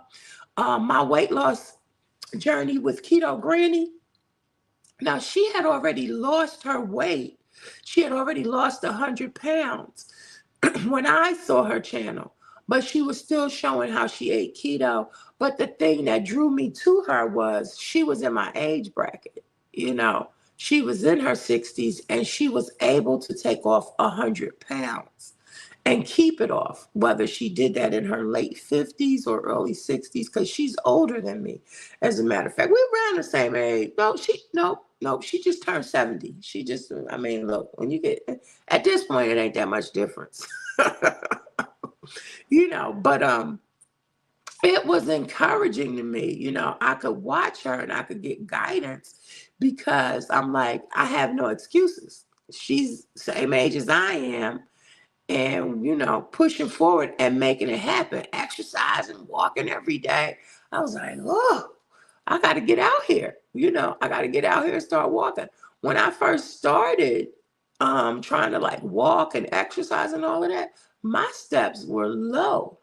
B: my weight loss journey with Keto Granny, now she had already lost her weight. She had already lost 100 pounds when I saw her channel, but she was still showing how she ate keto. But the thing that drew me to her was she was in my age bracket. She was in her 60s and she was able to take off 100 pounds and keep it off, whether she did that in her late 50s or early 60s, because she's older than me. As a matter of fact, we're around the same age. No, she just turned 70. I mean, look, when you get, at this point, it ain't that much difference. But it was encouraging to me. I could watch her and I could get guidance because I'm like, I have no excuses. She's same age as I am and, pushing forward and making it happen, exercising, walking every day. I was like, oh, I got to get out here. I got to get out here and start walking. When I first started trying to like walk and exercise and all of that, my steps were low.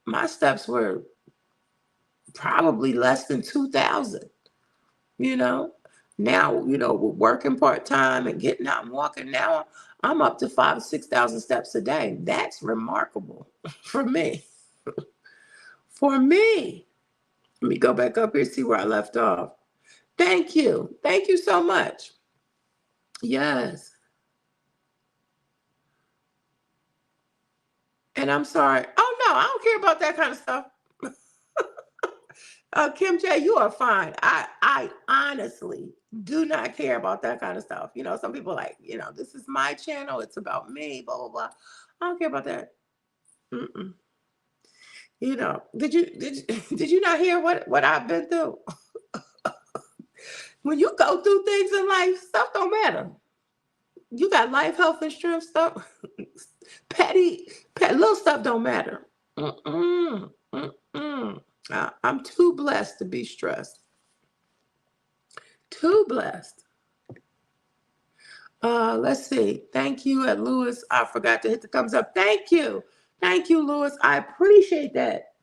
B: My steps were probably less than 2,000, you know. Now, we're working part-time and getting out and walking. Now I'm up to 5,000 or 6,000 steps a day. That's remarkable for me. For me. Let me go back up here, see where I left off. Thank you. Thank you so much. Yes. And I'm sorry. Oh, no, I don't care about that kind of stuff. Kim J, you are fine. I honestly do not care about that kind of stuff. Some people like, this is my channel. It's about me, blah, blah, blah. I don't care about that. Mm-mm. Did you not hear what I've been through? When you go through things in life, stuff don't matter. You got life, health, and strength stuff. Petty, little stuff don't matter. Mm-mm, mm-mm. I'm too blessed to be stressed. Too blessed. Let's see. Thank you at Lewis. I forgot to hit the thumbs up. Thank you. Thank you, Lewis. I appreciate that.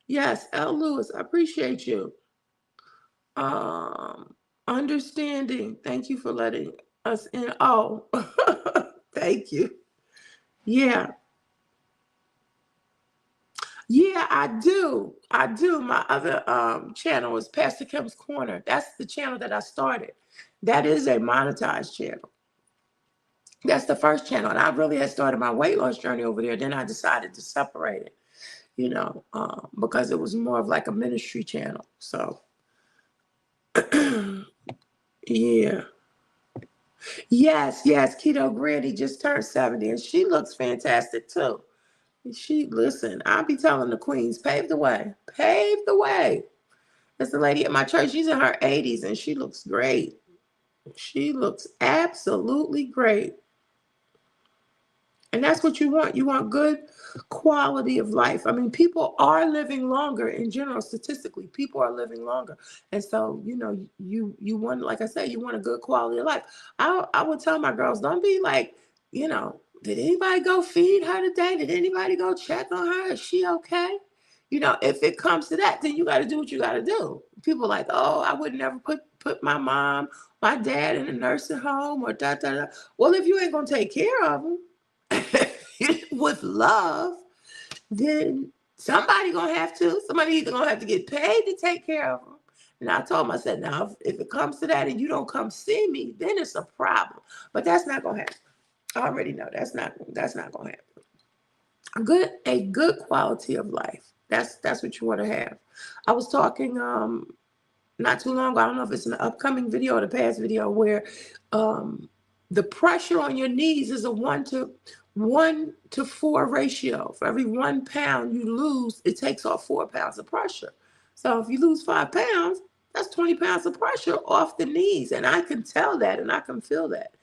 B: Yes, L. Lewis, I appreciate you. Understanding. Thank you for letting us in. Oh, thank you. Yeah. Yeah, I do. I do. My other channel is Pastor Kim's Corner. That's the channel that I started. That is a monetized channel. That's the first channel. And I really had started my weight loss journey over there. Then I decided to separate it, because it was more of like a ministry channel. So, yeah. Yes, Keto Granny just turned 70 and she looks fantastic too. Listen, I'll be telling the queens, pave the way. Pave the way. There's a lady at my church. She's in her 80s and she looks great. She looks absolutely great. And that's what you want. You want good quality of life. I mean, people are living longer in general, statistically. People are living longer. And so, you want, like I said, you want a good quality of life. I would tell my girls, don't be like, did anybody go feed her today? Did anybody go check on her? Is she okay? If it comes to that, then you got to do what you got to do. People are like, oh, I would never put my mom, my dad in a nursing home or da da da. Well, if you ain't gonna take care of them with love, then somebody gonna have to. Somebody either gonna have to get paid to take care of them. And I told him, I said, now if it comes to that and you don't come see me, then it's a problem. But that's not gonna happen. I already know that's not gonna happen. A good quality of life. That's what you want to have. I was talking not too long ago. I don't know if it's an upcoming video or the past video where the pressure on your knees is a 1:4 ratio. For every 1 pound you lose, it takes off 4 pounds of pressure. So if you lose 5 pounds, that's 20 pounds of pressure off the knees. And I can tell that and I can feel that,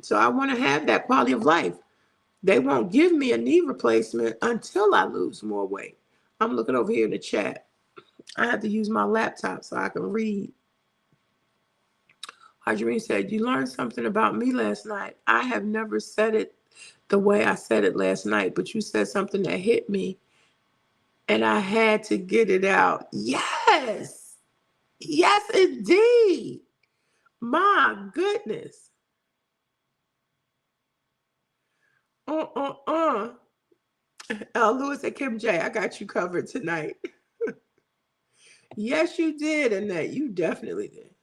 B: So I want to have that quality of life. They won't give me a knee replacement until I lose more weight. I'm looking over here in the chat. I have to use my laptop so I can read. Adrienne said, you learned something about me last night. I have never said it the way I said it last night, but you said something that hit me and I had to get it out. Yes. Yes, indeed. My goodness. Lewis and Kim J, I got you covered tonight. Yes, you did, Annette. You definitely did.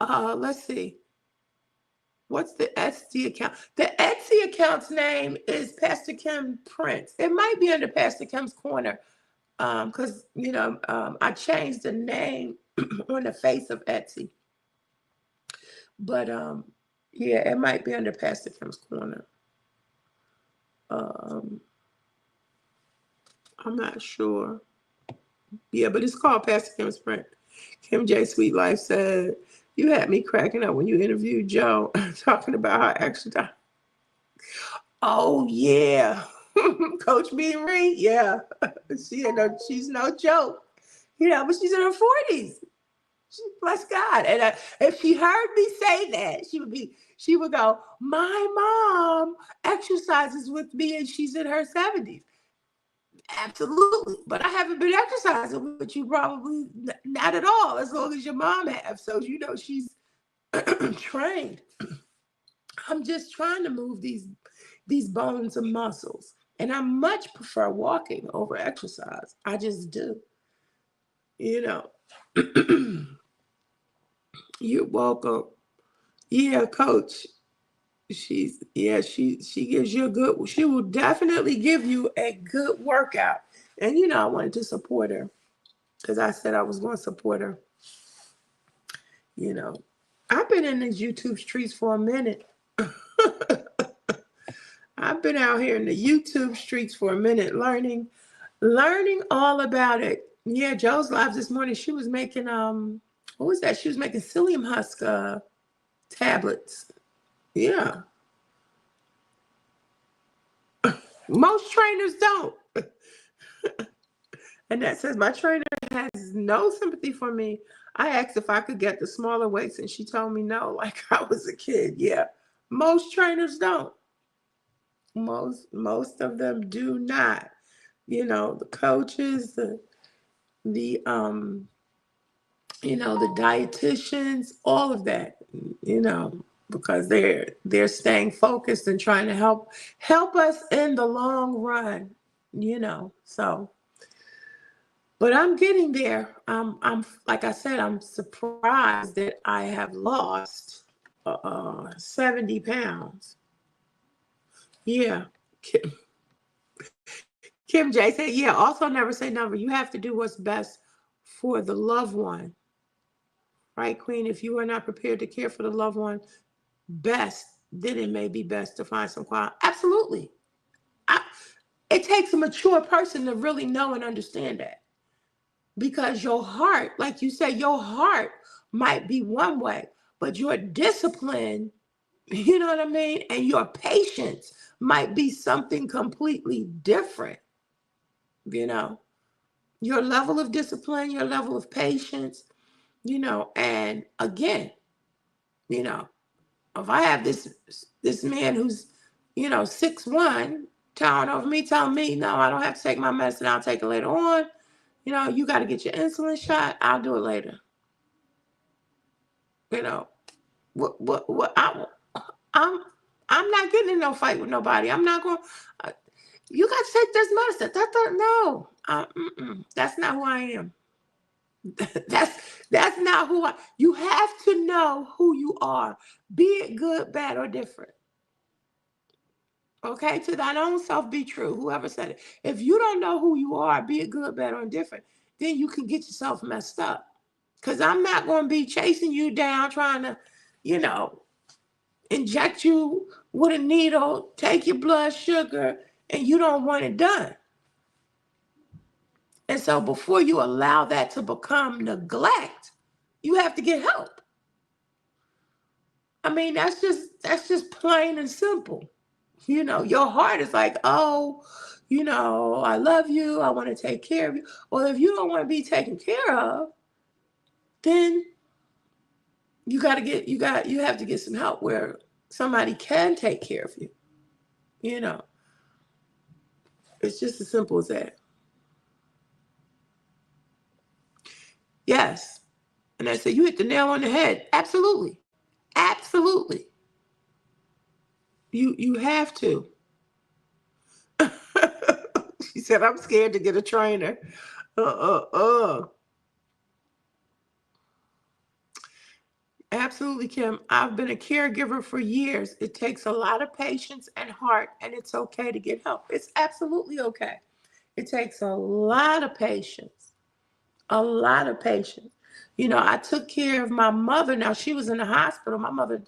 B: Let's see. What's the Etsy account? The Etsy account's name is Pastor Kim Prince. It might be under Pastor Kim's Corner because, I changed the name on the face of Etsy. But, yeah, it might be under Pastor Kim's Corner. I'm not sure. Yeah, but it's called Pastor Kim's Prince. Kim J. Sweet Life said, you had me cracking up when you interviewed Joe talking about her exercise. Oh, yeah. Coach Bean Reed, yeah. She's no joke. But she's in her 40s. Bless God. And if she heard me say that, she would go, my mom exercises with me and she's in her 70s. Absolutely. But I haven't been exercising with you probably not at all, as long as your mom have. So, she's trained. I'm just trying to move these bones and muscles. And I much prefer walking over exercise. I just do. You're welcome. Yeah, coach. She gives you she will definitely give you a good workout. And I wanted to support her because I said I was going to support her. I've been in these YouTube streets for a minute. I've been out here in the YouTube streets for a minute, learning all about it. Yeah, Joe's live this morning. She was making what was that? She was making psyllium husk tablets. Yeah. Most trainers don't. And that says, my trainer has no sympathy for me. I asked if I could get the smaller weights and she told me no, like I was a kid. Yeah. Most trainers don't. Most of them do not. The coaches, the dietitians, all of that, because they're staying focused and trying to help us in the long run, so. But I'm getting there. I'm like I said, I'm surprised that I have lost 70 pounds. Yeah. Kim J said, yeah, also never say never. You have to do what's best for the loved one. Right, Queen? If you are not prepared to care for the loved one best, then it may be best to find some quiet. Absolutely. It takes a mature person to really know and understand that. Because your heart, like you said, your heart might be one way, but your discipline You know what I mean? And your patience might be something completely different, you know, your level of discipline, your level of patience, and again, you know, if I have this man who's, 6'1", towering over me, telling me, no, I don't have to take my medicine, I'll take it later on. You got to get your insulin shot. I'll do it later. You know, what I'm I'm not getting in no fight with nobody. I'm not going. Uh, you got to take this medicine. No, that's not who I am. that's not who I. You have to know who you are, be it good, bad, or different. Okay, to thine own self be true. Whoever said it. If you don't know who you are, be it good, bad, or indifferent, then you can get yourself messed up. Because I'm not going to be chasing you down, trying to, you know, inject you with a needle, take your blood sugar, and you don't want it done. And so before you allow that to become neglect, you have to get help. I mean, that's just plain and simple. Your heart is like, oh, I love you. I want to take care of you. Well, if you don't want to be taken care of, then you have to get some help where somebody can take care of you. You know, it's just as simple as that. Yes. And I said, you hit the nail on the head. Absolutely. Absolutely. You have to. She said, I'm scared to get a trainer. Uh, uh, uh. Absolutely, Kim. I've been a caregiver for years. It takes a lot of patience and heart, and it's okay to get help. It's absolutely okay. It takes a lot of patience, a lot of patience. I took care of my mother. Now, she was in the hospital. My mother,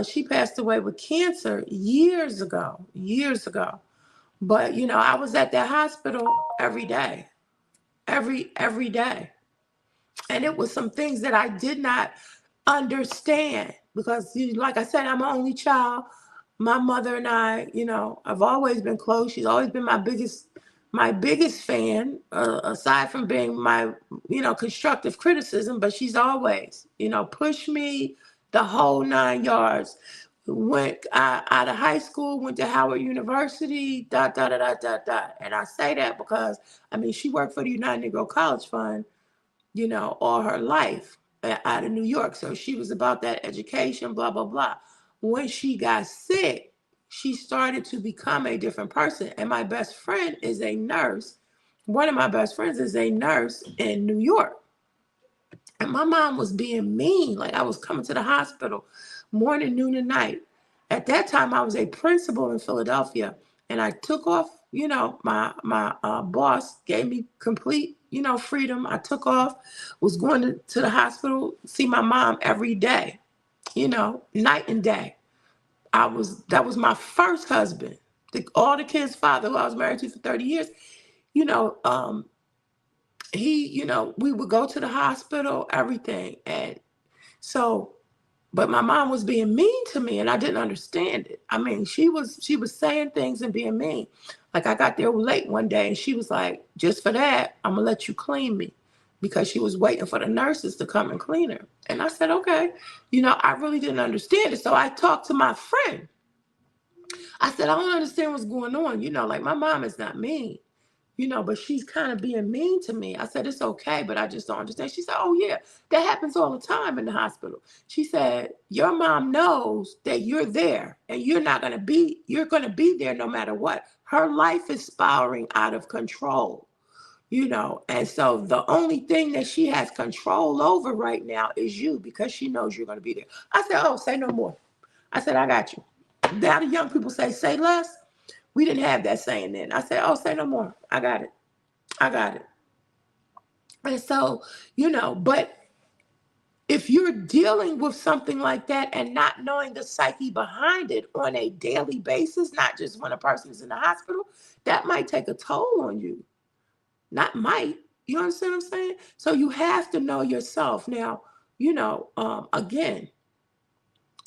B: she passed away with cancer years ago, years ago. But, I was at that hospital every day, every day. And it was some things that I did not understand because, like I said, I'm an only child. My mother and I, I've always been close. She's always been my biggest fan, aside from being my, constructive criticism. But she's always, pushed me the whole 9 yards. Went out of high school, went to Howard University, dot dot dot dot dot dot. And I say that because I mean she worked for the United Negro College Fund, all her life out of New York. So she was about that education, blah, blah, blah. When she got sick, she started to become a different person. And my best friend is a nurse. One of my best friends is a nurse in New York. And my mom was being mean. Like I was coming to the hospital morning, noon, and night. At that time, I was a principal in Philadelphia. And I took off, my boss gave me complete, freedom. I took off, was going to the hospital, see my mom every day, night and day. That was my first husband. All the kids' father, who I was married to for 30 years, you know, um, we would go to the hospital, everything. And so, but my mom was being mean to me and I didn't understand it. I mean, she was saying things and being mean. Like I got there late one day and she was like, just for that, I'm gonna let you clean me because she was waiting for the nurses to come and clean her. And I said, okay. I really didn't understand it. So I talked to my friend. I said, I don't understand what's going on. Like my mom is not mean, but she's kind of being mean to me. I said, it's okay, but I just don't understand. She said, oh, yeah, that happens all the time in the hospital. She said, your mom knows that you're there and you're going to be there no matter what. Her life is spiraling out of control, and so the only thing that she has control over right now is you because she knows you're going to be there. I said, oh, say no more. I said, I got you. Now the young people say less. We didn't have that saying then. I said, oh, say no more. I got it. I got it. And so, but if you're dealing with something like that and not knowing the psyche behind it on a daily basis, not just when a person is in the hospital, that might take a toll on you. Not might. You understand what I'm saying? So you have to know yourself. Now, again,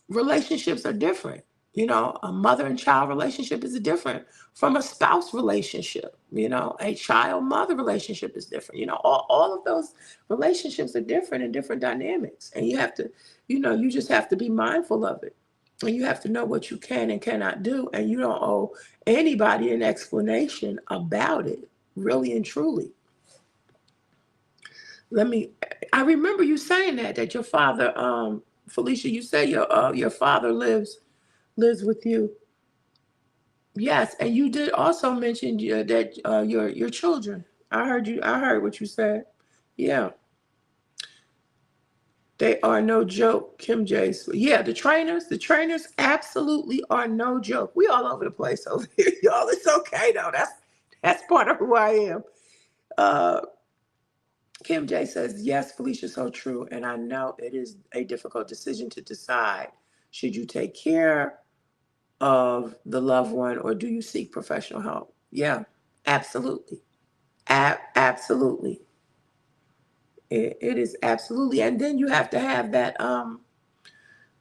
B: relationships are different. A mother and child relationship is different from a spouse relationship. A child mother relationship is different. All of those relationships are different and different dynamics. And you have to, you just have to be mindful of it. And you have to know what you can and cannot do. And you don't owe anybody an explanation about it, really and truly. I remember you saying that your father, Felicia, you said your father lives with you. Yes, and you did also mention that your children. I heard you. I heard what you said. Yeah, they are no joke, Kim J. Yeah, the trainers absolutely are no joke. We all over the place over here, y'all. It's okay though. That's part of who I am. Uh, Kim J says, yes, Felicia, so true. And I know it is a difficult decision to decide. Should you take care of the loved one or do you seek professional help? Yeah, absolutely. Absolutely. It is absolutely. And then you have to have that,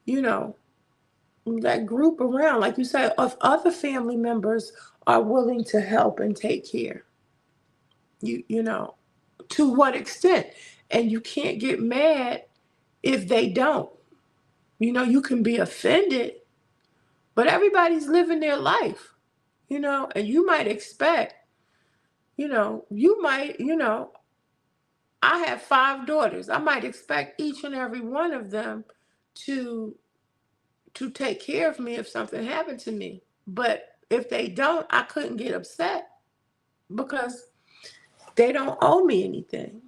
B: you know, that group around, like you said, of other family members are willing to help and take care. You know, to what extent? And you can't get mad if they don't. You can be offended, but everybody's living their life, and you might expect, I have 5 daughters. I might expect each and every one of them to take care of me if something happened to me. But if they don't, I couldn't get upset because they don't owe me anything.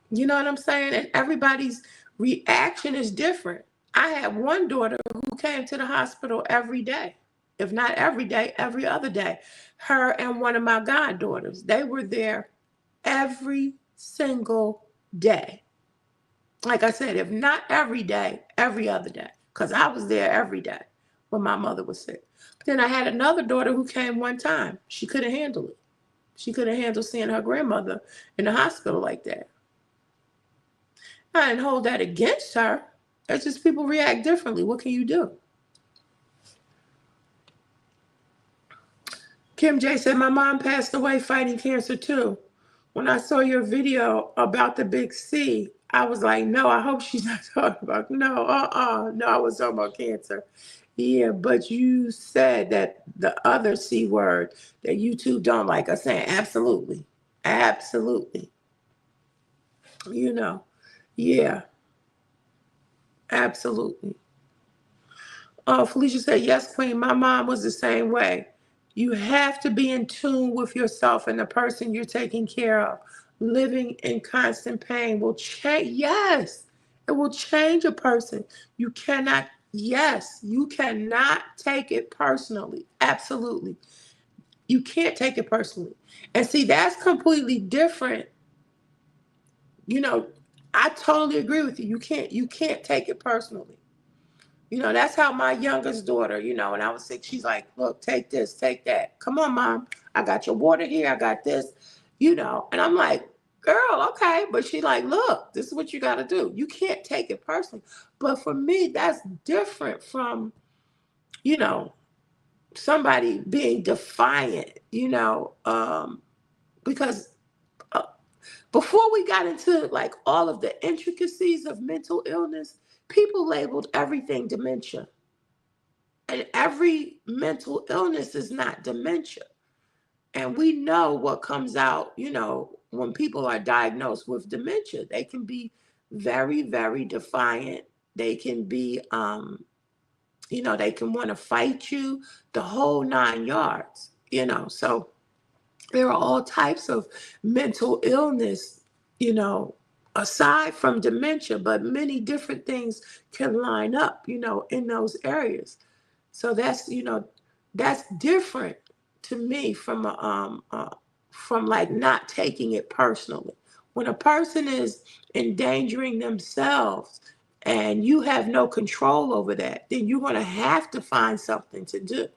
B: You know what I'm saying? And everybody's reaction is different. I had one daughter who came to the hospital every day, if not every day, every other day. Her and one of my goddaughters, they were there every single day. Like I said, if not every day, every other day, because I was there every day when my mother was sick. But then I had another daughter who came one time. She couldn't handle it. She couldn't handle seeing her grandmother in the hospital like that. I didn't hold that against her. It's just people react differently. What can you do? Kim J said, my mom passed away fighting cancer too. When I saw your video about the big C, I was like, no, I hope she's not talking about, no, no, I was talking about cancer. Yeah, but you said that the other C word that YouTube don't like us saying, absolutely, absolutely. You know, yeah, absolutely. Oh, Felicia said, yes, Queen, my mom was the same way. You have to be in tune with yourself and the person you're taking care of. Living in constant pain will change. Yes, it will change a person. You cannot, yes, you cannot take it personally. Absolutely. You can't take it personally. And see, that's completely different. You know, I totally agree with you. You can't take it personally. That's how my youngest daughter, when I was sick, she's like, look, take this, take that. Come on, mom. I got your water here. I got this, And I'm like, girl, okay. But she like, look, this is what you got to do. You can't take it personally. But for me, that's different from, you know, somebody being defiant, because uh, before we got into like all of the intricacies of mental illness, people labeled everything dementia. And every mental illness is not dementia. And we know what comes out, when people are diagnosed with dementia. They can be very, very defiant. They can be, they can want to fight you, the whole 9 yards, So there are all types of mental illness, aside from dementia, but many different things can line up, in those areas. So that's different to me from like not taking it personally. When a person is endangering themselves and you have no control over that, then you're going to have to find something to do.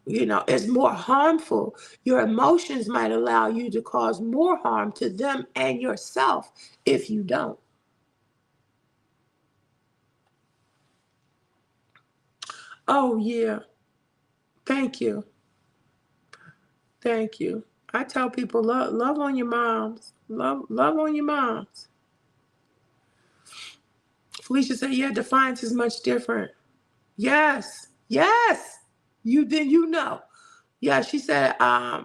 B: It's more harmful. Your emotions might allow you to cause more harm to them and yourself if you don't. Oh, yeah. Thank you. Thank you. I tell people, love on your moms. Love on your moms. Felicia said, yeah, Defiance is much different. Yes. Yes. You know. Yeah, she said, I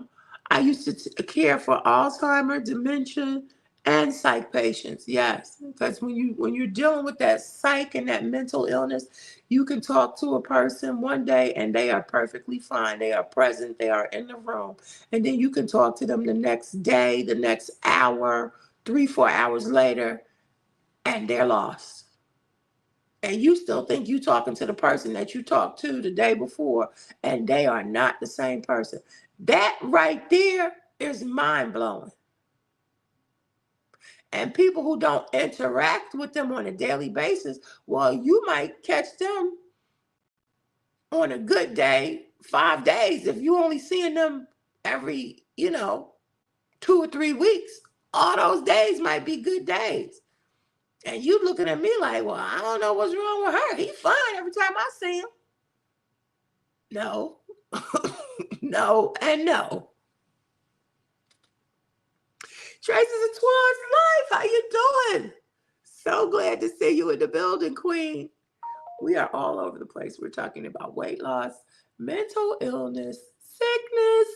B: used to care for Alzheimer, dementia, and psych patients. Yes, because when you're dealing with that psych and that mental illness, you can talk to a person one day and they are perfectly fine. They are present. They are in the room, and then you can talk to them the next day, the next hour, 3, 4 hours later, and they're lost. And you still think you talking to the person that you talked to the day before, and they are not the same person. That right there is mind blowing. And people who don't interact with them on a daily basis, well, you might catch them on a good day 5 days. If you only seeing them every 2 or 3 weeks, all those days might be good days. And you looking at me like, well, I don't know what's wrong with her. He's fine every time I see him. No, no, and no. Tracy's a Twan's life. How you doing? So glad to see you in the building, Queen. We are all over the place. We're talking about weight loss, mental illness, sickness.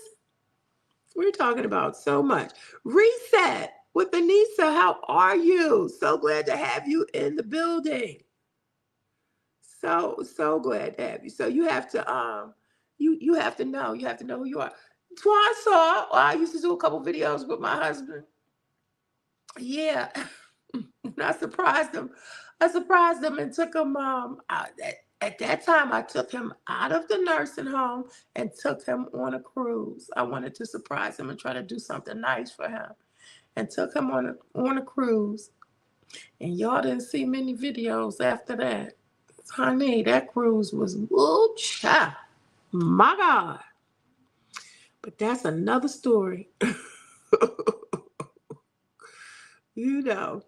B: We're talking about so much. Reset with Anissa. How are you? So glad to have you in the building. So glad to have you. So you have to you have to know. You have to know who you are. Twan saw. I used to do a couple videos with my husband. Yeah. And I surprised him. I surprised him and took him out. At that time I took him out of the nursing home and took him on a cruise. I wanted to surprise him and try to do something nice for him. And took him on a cruise. And y'all didn't see many videos after that. Honey, that cruise was woo cha. My God. But that's another story. you know.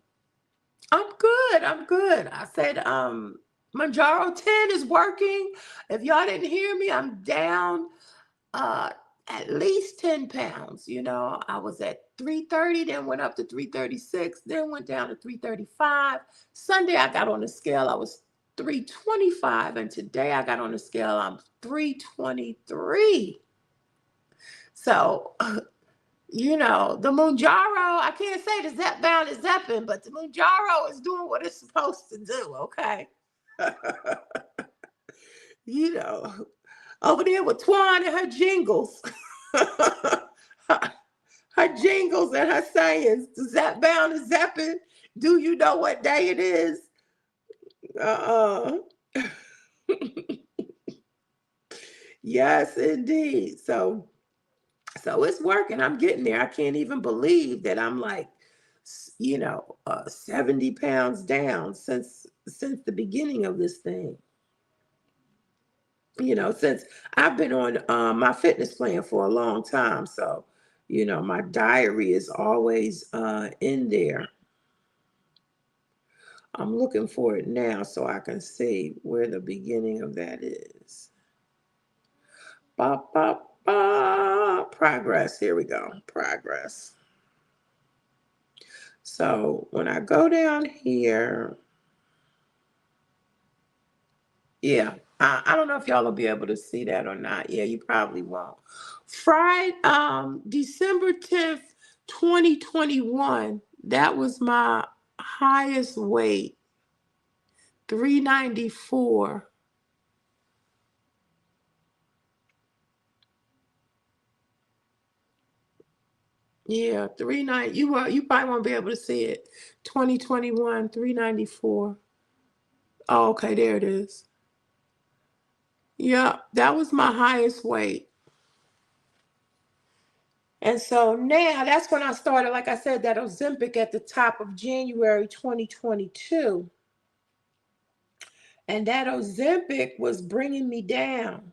B: I'm good. I'm good. I said, Mounjaro 10 is working. If y'all didn't hear me, I'm down uh at least 10 pounds. I was at 330, then went up to 336, then went down to 335. Sunday I got on the scale, I was 325, and today I got on the scale, I'm 323. So the Mounjaro, I can't say the Zepbound is Zepping, but the Mounjaro is doing what it's supposed to do, okay? you know, over there with Twan and her jingles. her jingles and her sayings. The Zepbound is Zepping. Do you know what day it is? Uh-uh. Yes, indeed. So it's working. I'm getting there. I can't even believe that I'm like, 70 pounds down since the beginning of this thing. Since I've been on my fitness plan for a long time. So, my diary is always in there. I'm looking for it now so I can see where the beginning of that is. Ba, ba, ba. Progress. Here we go. Progress. So when I go down here, yeah, I don't know if y'all will be able to see that or not. Yeah, you probably won't. Friday, December 10th, 2021, that was my highest weight, 394. Yeah, 39. You probably won't be able to see it. 2021, 394. Oh, okay, there it is. Yeah, that was my highest weight. And so now that's when I started, like I said, that Ozempic at the top of January 2022. And that Ozempic was bringing me down.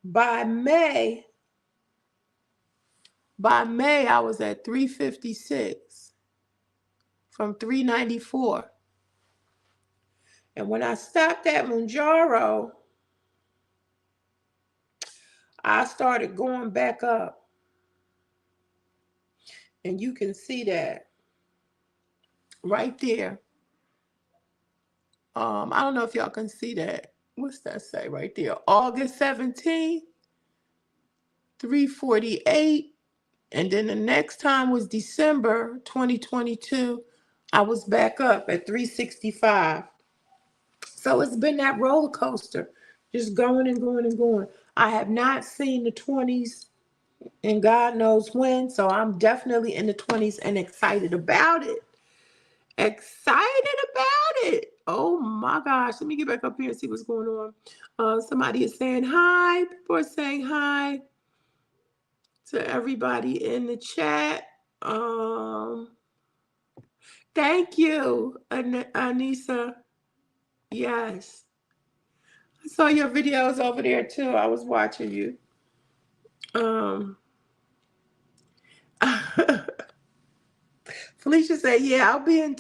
B: By May, I was at 356 from 394. And when I stopped at Mounjaro, I started going back up. And you can see that right there. I don't know if y'all can see that. What's that say right there? August 17th, 348. And then the next time was December 2022. I was back up at 365. So it's been that roller coaster, just going and going and going. I have not seen the 20s and God knows when. So I'm definitely in the 20s and excited about it. Excited about it. Oh my gosh. Let me get back up here and see what's going on. Somebody is saying hi. People are saying hi to everybody in the chat. Thank you, Anissa. Yes. I saw your videos over there too. I was watching you. Um, Felicia said, yeah, I'll be in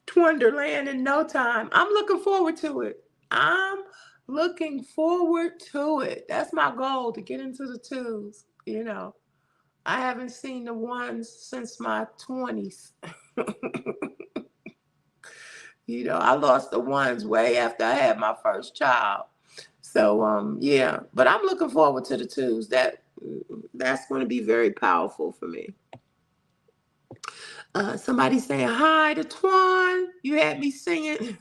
B: Twonderland in no time. I'm looking forward to it. I'm looking forward to it. That's my goal, to get into the twos. I haven't seen the ones since my 20s. I lost the ones way after I had my first child. So yeah, but I'm looking forward to the twos. That's going to be very powerful for me. Somebody saying hi to Twan. You had me singing.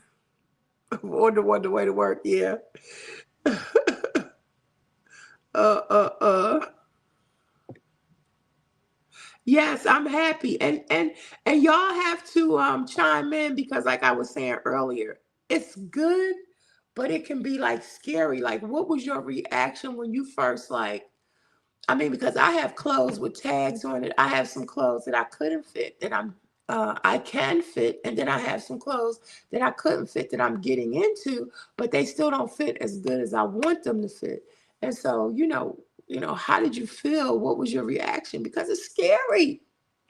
B: Wonder the way to work. Yeah. uh, uh, uh. Yes, I'm happy, and y'all have to chime in, because, like I was saying earlier, it's good, but it can be like scary. Like, what was your reaction when you first because I have clothes with tags on it. I have some clothes that I couldn't fit that I can fit, and then I have some clothes that I couldn't fit that I'm getting into, but they still don't fit as good as I want them to fit. And so, how did you feel? What was your reaction? Because it's scary.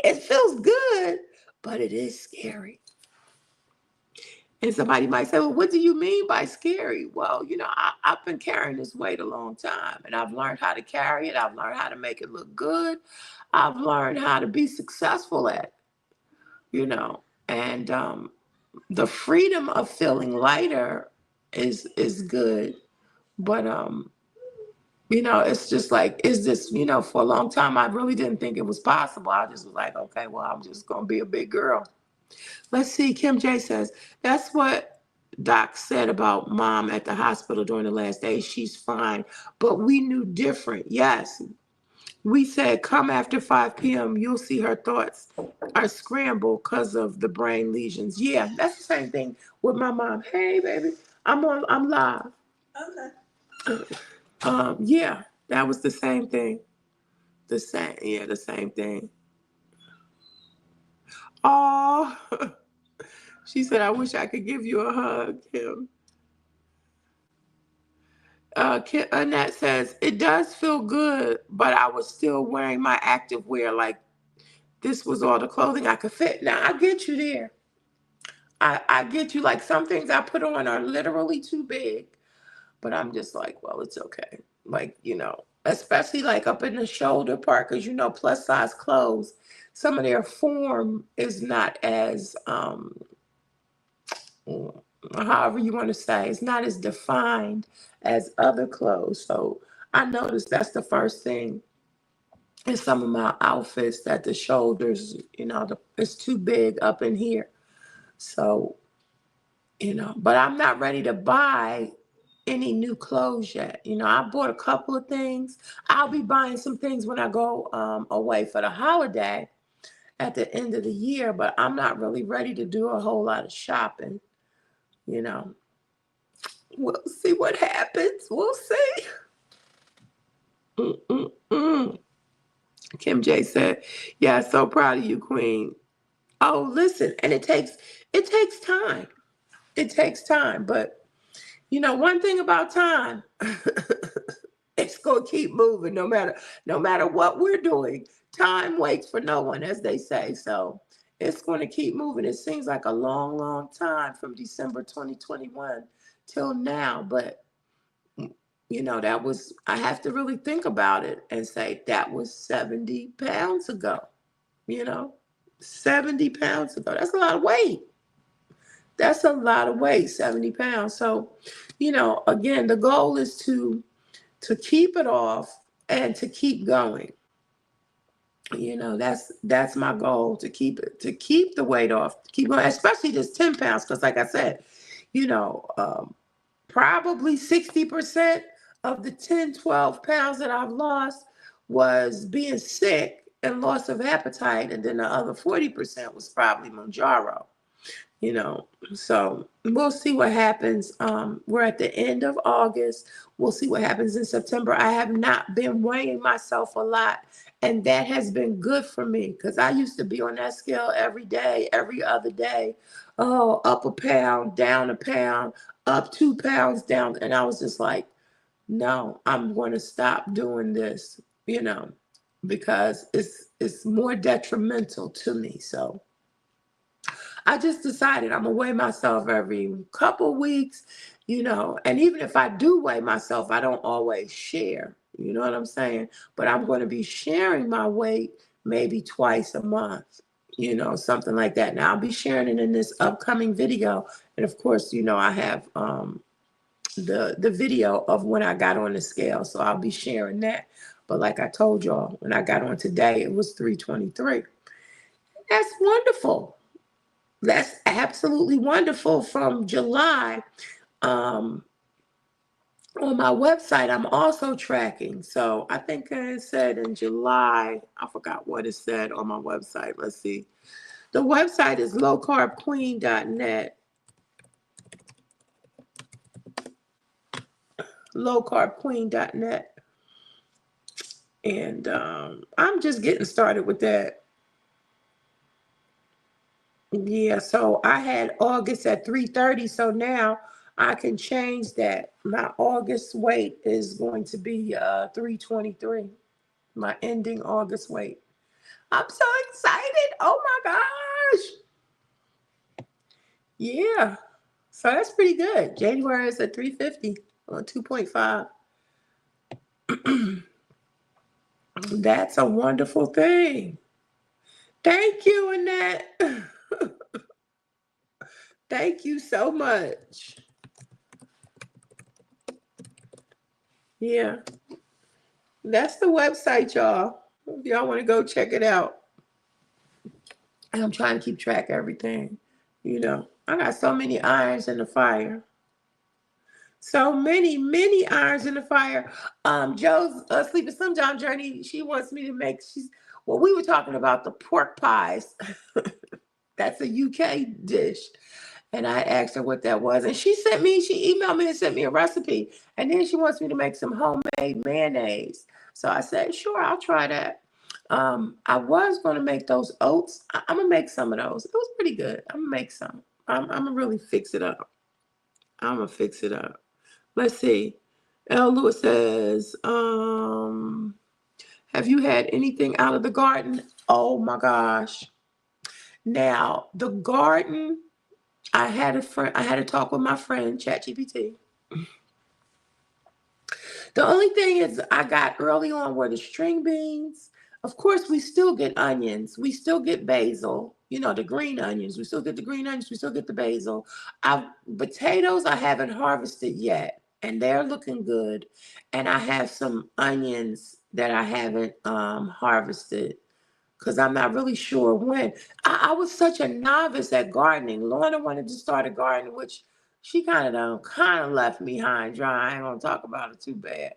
B: It feels good, but it is scary. And somebody might say, well, what do you mean by scary? Well, I've been carrying this weight a long time, and I've learned how to carry it. I've learned how to make it look good. I've learned how to be successful at and the freedom of feeling lighter is good. But it's just like, is this, for a long time, I really didn't think it was possible. I just was like, okay, well, I'm just going to be a big girl. Let's see. Kim J says, that's what Doc said about mom at the hospital during the last day. She's fine, but we knew different. Yes. We said, come after 5 p.m., you'll see her thoughts are scrambled because of the brain lesions. Yeah, that's the same thing with my mom. Hey, baby, I'm live. Okay. Yeah, that was the same thing. The same thing. Oh, she said, I wish I could give you a hug, Kim. Annette says, it does feel good, but I was still wearing my active wear like this was all the clothing I could fit. Now, I get you there. I get you. Like, some things I put on are literally too big, but I'm just like, well, it's okay. Like, especially like up in the shoulder part, because, plus size clothes, some of their form is not as, however you want to say, it's not as defined as other clothes. So I noticed that's the first thing in some of my outfits, that the shoulders, it's too big up in here. So, but I'm not ready to buy any new clothes yet. I bought a couple of things. I'll be buying some things when I go away for the holiday at the end of the year, but I'm not really ready to do a whole lot of shopping. We'll see what happens. We'll see. Mm-mm-mm. Kim J said, yeah, so proud of you, Queen. Oh, listen, and it takes time. It takes time, but one thing about time, it's gonna keep moving no matter what we're doing. Time waits for no one, as they say. So It's going to keep moving. It seems like a long, long time from December 2021 till now. But, that was, I have to really think about it and say that was 70 pounds ago, you know, 70 pounds ago. That's a lot of weight. That's a lot of weight, 70 pounds. So, again, the goal is to keep it off and to keep going. That's my goal, to keep the weight off, to keep going, especially this 10 pounds, because like I said, you know, um, probably 60% of the 10, 12 pounds that I've lost was being sick and loss of appetite, and then the other 40% was probably Mounjaro you know. So we'll see what happens. We're at the end of August. We'll see what happens in September. I have not been weighing myself a lot, and that has been good for me because I used to be on that scale every day, every other day. Oh, up a pound, down a pound, up 2 pounds, down. And I was just like, no, I'm going to stop doing this, because it's more detrimental to me. So I just decided I'm gonna weigh myself every couple weeks, and even if I do weigh myself, I don't always share. You know what I'm saying? But I'm going to be sharing my weight maybe twice a month, something like that. Now I'll be sharing it in this upcoming video, and of course, I have the video of when I got on the scale, so I'll be sharing that. But like I told y'all, when I got on today, it was 323. That's wonderful. That's absolutely wonderful. From July, um, on my website, I'm also tracking. So I think it said in July, I forgot what it said on my website. Let's see. The website is lowcarbqueen.net. Lowcarbqueen.net. And I'm just getting started with that. Yeah, so I had August at 330, so now I can change that. My August weight is going to be 323. My ending August weight. I'm so excited. Oh my gosh. Yeah. So that's pretty good. January is at 350 on 2.5. That's a wonderful thing. Thank you, Annette. Thank you so much. Yeah. That's the website, y'all. If y'all want to go check it out. And I'm trying to keep track of everything. I got so many irons in the fire. So many, many irons in the fire. Joe's Sleeping Slim Down Journey, she wants me to make, we were talking about the pork pies. That's a UK dish. And I asked her what that was. And she emailed me and sent me a recipe. And then she wants me to make some homemade mayonnaise. So I said, sure, I'll try that. I was going to make those oats. I'm going to make some of those. It was pretty good. I'm going to make some. I'm going to really fix it up. I'm going to fix it up. Let's see. L. Lewis says, have you had anything out of the garden? Oh my gosh. Now, the garden, I had a talk with my friend, ChatGPT. The only thing is I got early on were the string beans. Of course, we still get onions. We still get basil, the green onions. We still get the green onions. We still get the basil. Potatoes I haven't harvested yet, and they're looking good. And I have some onions that I haven't harvested because I'm not really sure when. I was such a novice at gardening. Lorna wanted to start a garden, which she kind of left me high and dry. I ain't gonna talk about it too bad.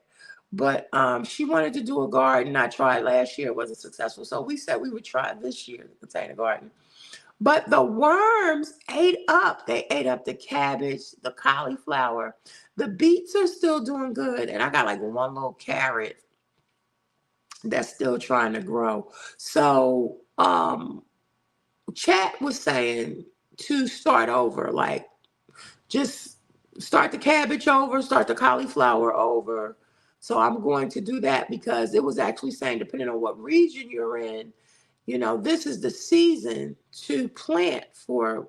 B: But she wanted to do a garden. I tried last year, it wasn't successful. So we said we would try this year the container garden. But the worms they ate up the cabbage, the cauliflower. The beets are still doing good. And I got like one little carrot that's still trying to grow. So Chat was saying to start over, like just start the cabbage over, start the cauliflower over. So I'm going to do that because it was actually saying, depending on what region you're in, this is the season to plant for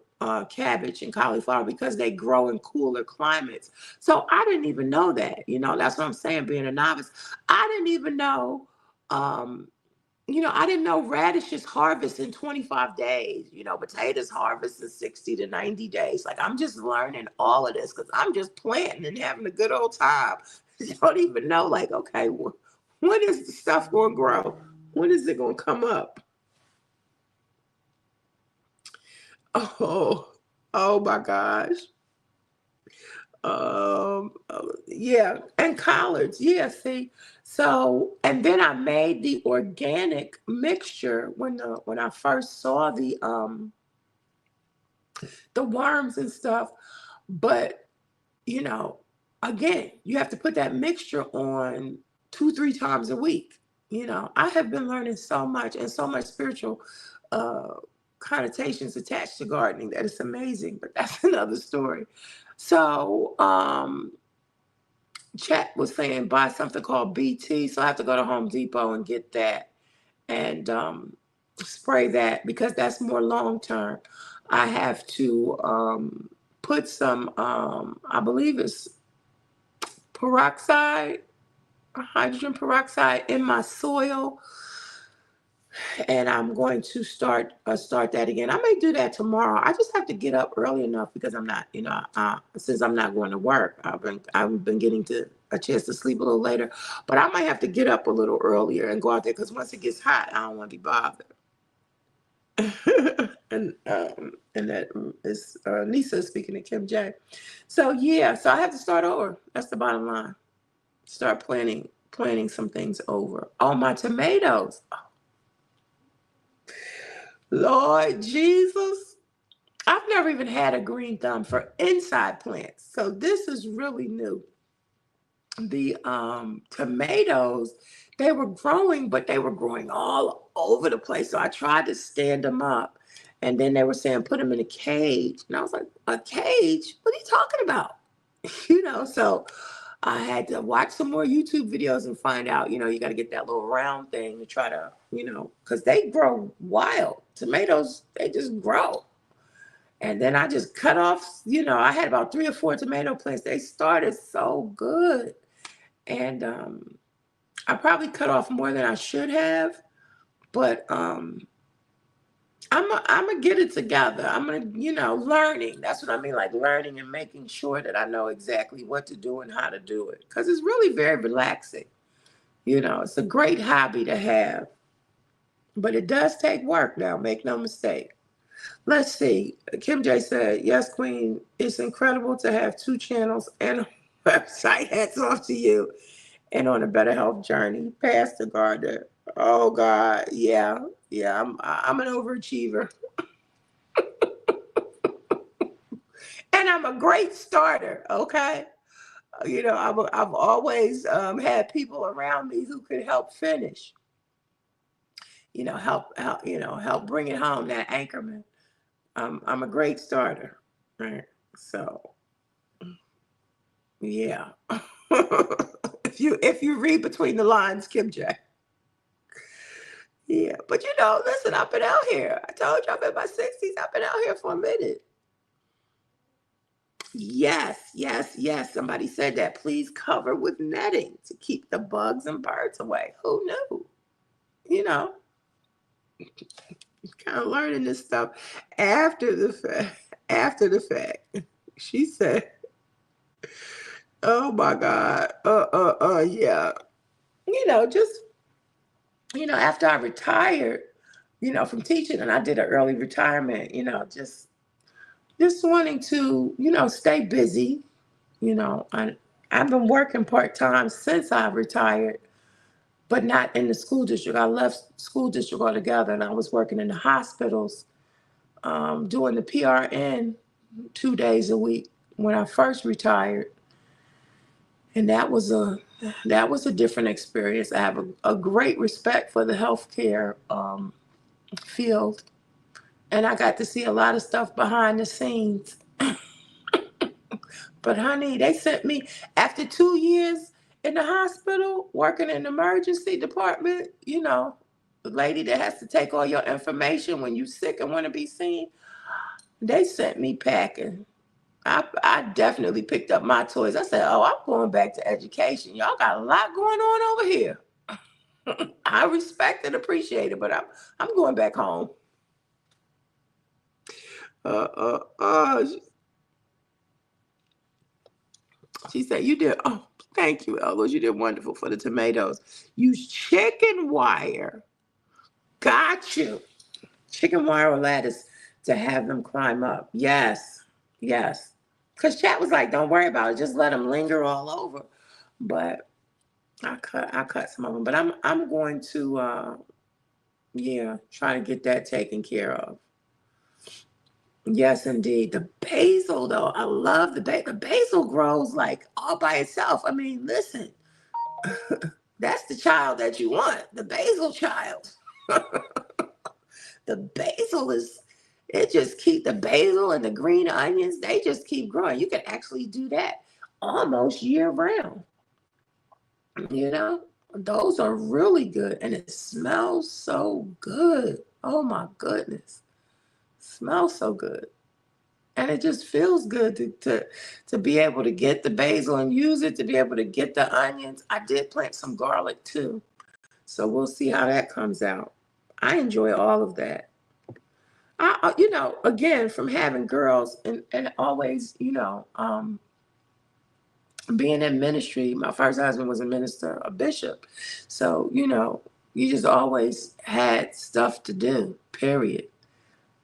B: cabbage and cauliflower because they grow in cooler climates. So I didn't even know that. That's what I'm saying, being a novice. I didn't even know. Um, I didn't know radishes harvest in 25 days. Potatoes harvest in 60 to 90 days. Like, I'm just learning all of this because I'm just planting and having a good old time. You don't even know, like, okay, when is the stuff going to grow? When is it going to come up? Oh, oh my gosh. Yeah, and collards. Yeah, see. So, and then I made the organic mixture when I first saw the worms and stuff. But, you know, again, you have to put that mixture on 2, 3 times a week. I have been learning so much and so much spiritual uh, connotations attached to gardening that it's amazing. But that's another story. So, Chat was saying buy something called BT. So I have to go to Home Depot and get that and spray that because that's more long term. I have to put some, I believe it's peroxide, hydrogen peroxide in my soil, and I'm going to start that again. I may do that tomorrow. I just have to get up early enough because I'm not, since I'm not going to work. I've been getting to a chance to sleep a little later, but I might have to get up a little earlier and go out there because once it gets hot, I don't want to be bothered. And that is Nisa speaking to Kim J. So yeah, so I have to start over. That's the bottom line. Start planning some things over. Oh, my tomatoes. Lord Jesus. I've never even had a green thumb for inside plants. So this is really new. The tomatoes, they were growing, but they were growing all over the place. So I tried to stand them up. And then they were saying, put them in a cage. And I was like, a cage? What are you talking about? So I had to watch some more YouTube videos and find out, you got to get that little round thing to try to, because they grow wild. Tomatoes, they just grow. And then I just cut off, I had about 3 or 4 tomato plants. They started so good. And I probably cut off more than I should have. But I'm gonna get it together. I'm gonna, learning. That's what I mean, like learning and making sure that I know exactly what to do and how to do it. Because it's really very relaxing. It's a great hobby to have, but it does take work now. Make no mistake. Let's see. Kim J said, "Yes, Queen. It's incredible to have 2 channels and a website. Hats off to you. And on a better health journey, Pastor Gardner. Oh God, yeah, yeah. I'm an overachiever." And I'm a great starter, okay? I've always had people around me who could help finish, help bring it home, that anchorman. I'm a great starter, right? So, yeah. If you read between the lines, Kim J. Yeah, but listen, I've been out here. I told you I'm in my 60s. I've been out here for a minute. Yes, yes, yes. Somebody said that. Please cover with netting to keep the bugs and birds away. Who knew? You know, kind of learning this stuff after the fact. After the fact, she said, "Oh my God, yeah." Just after I retired, from teaching, and I did an early retirement. Just wanting to, stay busy. I've been working part-time since I retired, but not in the school district. I left school district altogether and I was working in the hospitals, doing the PRN 2 days a week when I first retired. And that was a different experience. I have a great respect for the healthcare field. And I got to see a lot of stuff behind the scenes. But honey, they sent me after 2 years in the hospital working in the emergency department. the lady that has to take all your information when you sick and want to be seen, they sent me packing. I definitely picked up my toys. I said, oh, I'm going back to education. Y'all got a lot going on over here. I respect and appreciate it, but I'm going back home. Uh, uh, uh. She said, you did, oh, thank you, Elders. You did wonderful for the tomatoes. Use chicken wire. Got you. Chicken wire or lattice to have them climb up. Yes, yes. Because Chat was like, don't worry about it. Just let them linger all over. But I cut some of them. But I'm going to, try to get that taken care of. Yes, indeed. The basil, though, I love the basil grows like all by itself. I mean, listen, that's the child that you want, the basil child. The basil it just keep the basil and the green onions, they just keep growing. You can actually do that almost year round. You know, those are really good and it smells so good. Oh my goodness. Smells so good. And it just feels good to be able to get the basil and use it, to be able to get the onions. I did plant some garlic too. So we'll see how that comes out. I enjoy all of that. Again, from having girls and always, being in ministry, my first husband was a minister, a bishop. So, you just always had stuff to do, period.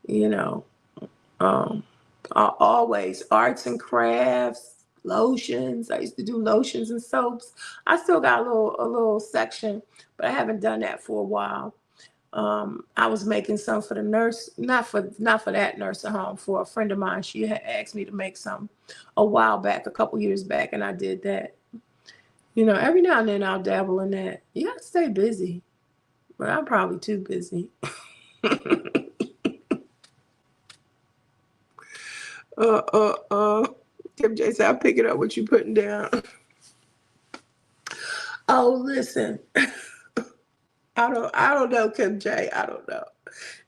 B: You know, um, always arts and crafts, lotions. I used to do lotions and soaps. I still got a little section, but I haven't done that for a while. I was making some for the nurse, not for that nursing home, for a friend of mine. She had asked me to make some a while back, a couple years back, and I did that. Every now and then I'll dabble in that. You gotta stay busy, but I'm probably too busy. uh, uh, uh. Kim J said, "I'm picking up what you putting down." Oh, listen. I don't know, Kim J. I don't know.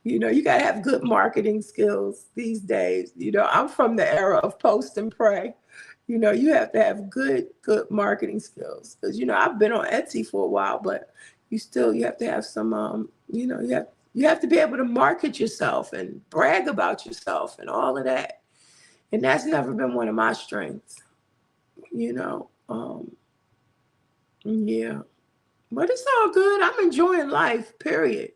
B: You gotta have good marketing skills these days. I'm from the era of post and pray. You have to have good marketing skills. Because I've been on Etsy for a while, but you have to have some you have to be able to market yourself and brag about yourself and all of that. And that's never been one of my strengths, you know. Yeah. But it's all good. I'm enjoying life, period.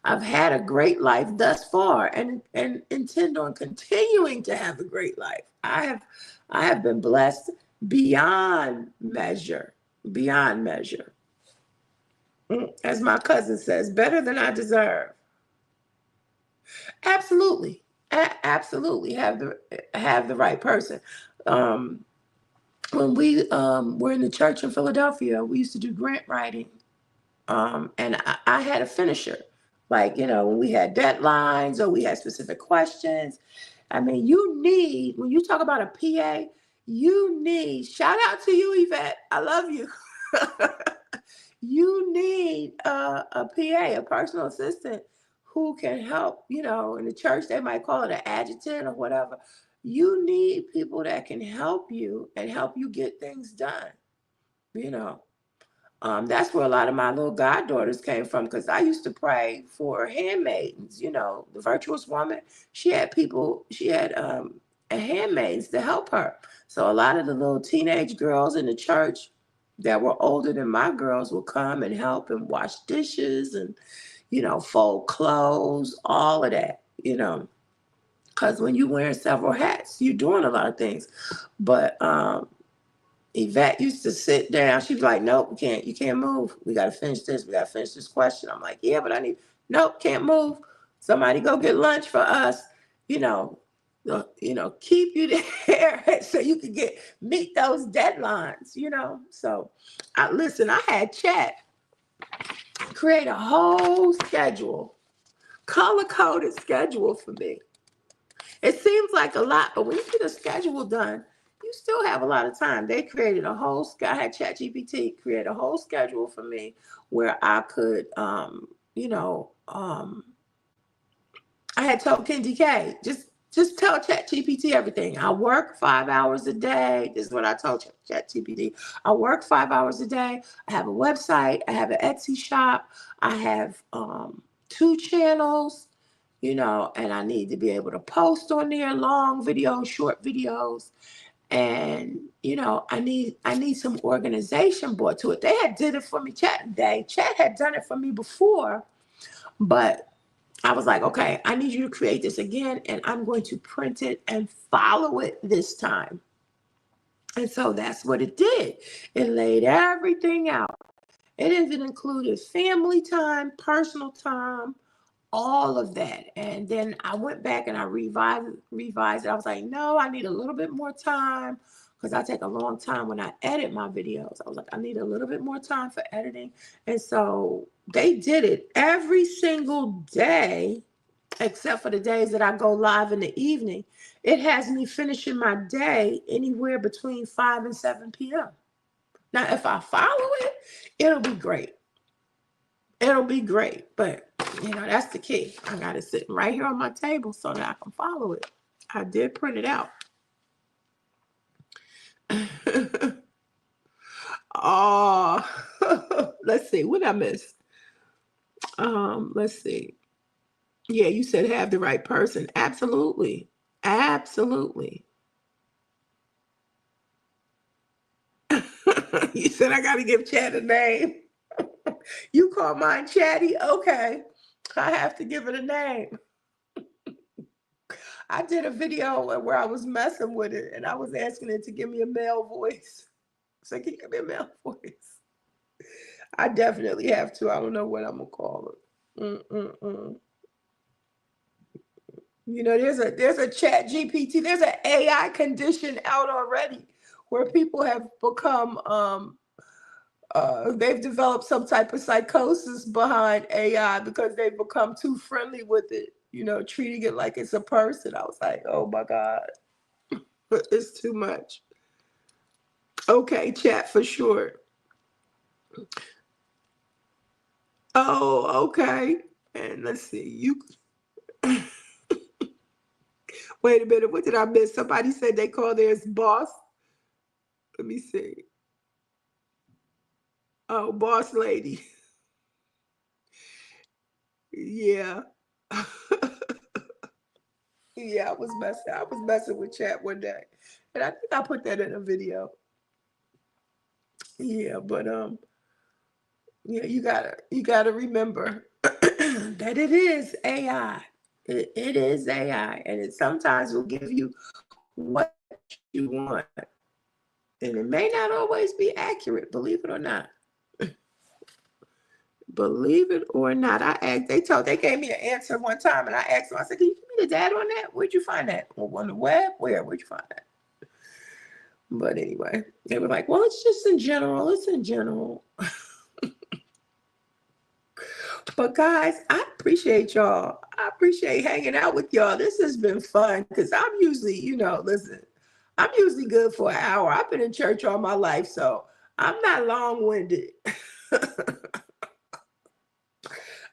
B: I've had a great life thus far and intend on continuing to have a great life. I have been blessed beyond measure. Beyond measure. As my cousin says, better than I deserve. Absolutely. Absolutely have the right person. Um, when we were in the church in Philadelphia, we used to do grant writing. And I had a finisher. Like, when we had deadlines or we had specific questions. I mean, when you talk about a PA, shout out to you, Yvette. I love you. You need a PA, a personal assistant who can help. In the church, they might call it an adjutant or whatever. You need people that can help you and help you get things done. You know, that's where a lot of my little goddaughters came from because I used to pray for handmaidens. The virtuous woman, she had handmaids to help her. So a lot of the little teenage girls in the church that were older than my girls would come and help and wash dishes and, fold clothes, all of that, because when you're wearing several hats, you're doing a lot of things. But Yvette used to sit down. She'd be like, nope, you can't move. We got to finish this. We got to finish this question. I'm like, yeah, but nope, can't move. Somebody go get lunch for us. You know, keep you there so you can meet those deadlines, So I had Chat create a whole schedule, color-coded schedule for me. It seems like a lot, but when you get a schedule done, you still have a lot of time. They created I had ChatGPT create a whole schedule for me where I could you know, I had told Kendi K, just tell ChatGPT everything. I work 5 hours a day. This is what I told ChatGPT. I work 5 hours a day. I have a website. I have an Etsy shop. I have 2 channels, and I need to be able to post on there, long videos, short videos. And I need some organization brought to it. They had did it for me. Chat had done it for me before, but I was like, okay, I need you to create this again, and I'm going to print it and follow it this time. And so that's what it did. It laid everything out. It even included family time, personal time, all of that. And then I went back and I revised it. I was like, no, I need a little bit more time because I take a long time when I edit my videos. I was like, I need a little bit more time for editing. And so they did it every single day, except for the days that I go live in the evening. It has me finishing my day anywhere between 5 and 7 p.m. Now, if I follow it, it'll be great. It'll be great, but that's the key. I got it sitting right here on my table so that I can follow it. I did print it out. Oh, let's see. What I missed? Let's see. Yeah, you said have the right person. Absolutely. Absolutely. You said I got to give Chad a name. You call mine Chatty? Okay. I have to give it a name. I did a video where I was messing with it and I was asking it to give me a male voice. So can you give me a male voice? I definitely have to. I don't know what I'm gonna call it. There's a Chat GPT. There's an AI condition out already where people have become they've developed some type of psychosis behind AI because they've become too friendly with it, treating it like it's a person. I was like, oh my God, it's too much. Okay, chat for sure. Oh, okay. And let's see, wait a minute, what did I miss? Somebody said they call theirs boss. Let me see. Oh, boss lady. Yeah. Yeah, I was messing with chat one day. And I think I put that in a video. Yeah, but yeah, you gotta remember that it is AI. It is AI, and it sometimes will give you what you want, and it may not always be accurate. Believe it or not. Believe it or not, they gave me an answer one time, and I asked them. I said, "Can you give me the data on that? Where'd you find that? Well, on the web? Where'd you find that?" But anyway, they were like, "Well, it's just in general. It's in general." But guys, I appreciate y'all. I appreciate hanging out with y'all. This has been fun because I'm usually, listen, I'm usually good for an hour. I've been in church all my life, so I'm not long-winded.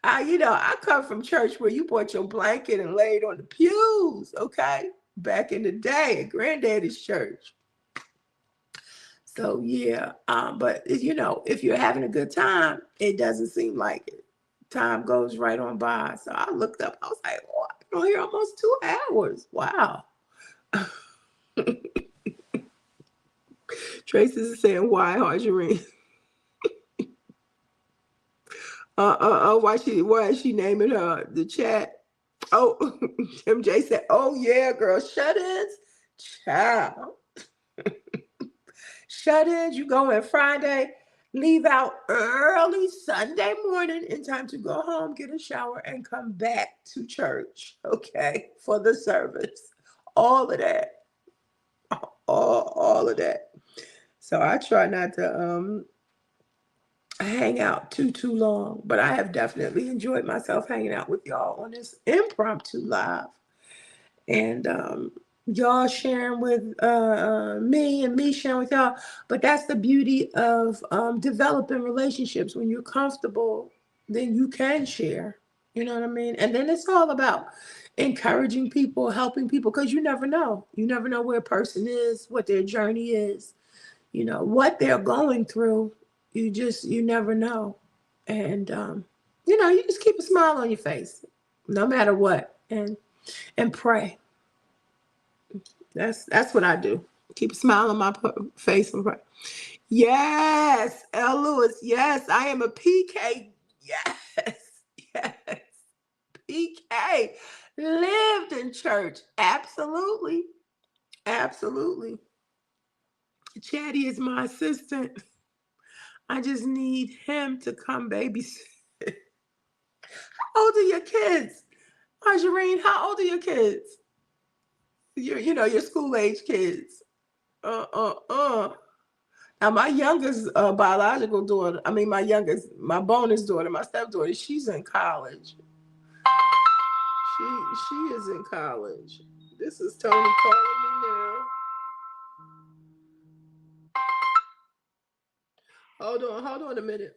B: I come from church where you bought your blanket and laid on the pews, okay? Back in the day at Granddaddy's church. So yeah, but if you're having a good time, it doesn't seem like it. Time goes right on by. So I looked up. I was like, "Oh, I've been here almost 2 hours. Wow." Tracy's saying, "Why, Marjorie?" Why is she naming her the chat? Oh, MJ said, "Oh yeah, girl, shut-ins, child, shut-ins. You go in Friday, leave out early Sunday morning in time to go home, get a shower, and come back to church, okay, for the service. All of that, all of that. So I try not to hang out too long, but I have definitely enjoyed myself hanging out with y'all on this impromptu live, and y'all sharing with me and me sharing with y'all. But that's the beauty of developing relationships when you're comfortable. then you can share. You know what I mean? And then it's all about encouraging people, helping people, because you never know. You never know where a person is, what their journey is, what they're going through. You never know. And, you just keep a smile on your face, no matter what, and pray. That's what I do. Keep a smile on my face and pray. Yes, L. Lewis. Yes, I am a PK. Yes, yes. PK lived in church. Absolutely. Absolutely. Chatty is my assistant. I just need him to come babysit. How old are your kids? Margarine, how old are your kids? Your school age kids. Uh, uh, uh. Now, my youngest biological daughter, my bonus daughter, my stepdaughter, she's in college. She is in college. This is Tony calling me now. Hold on a minute.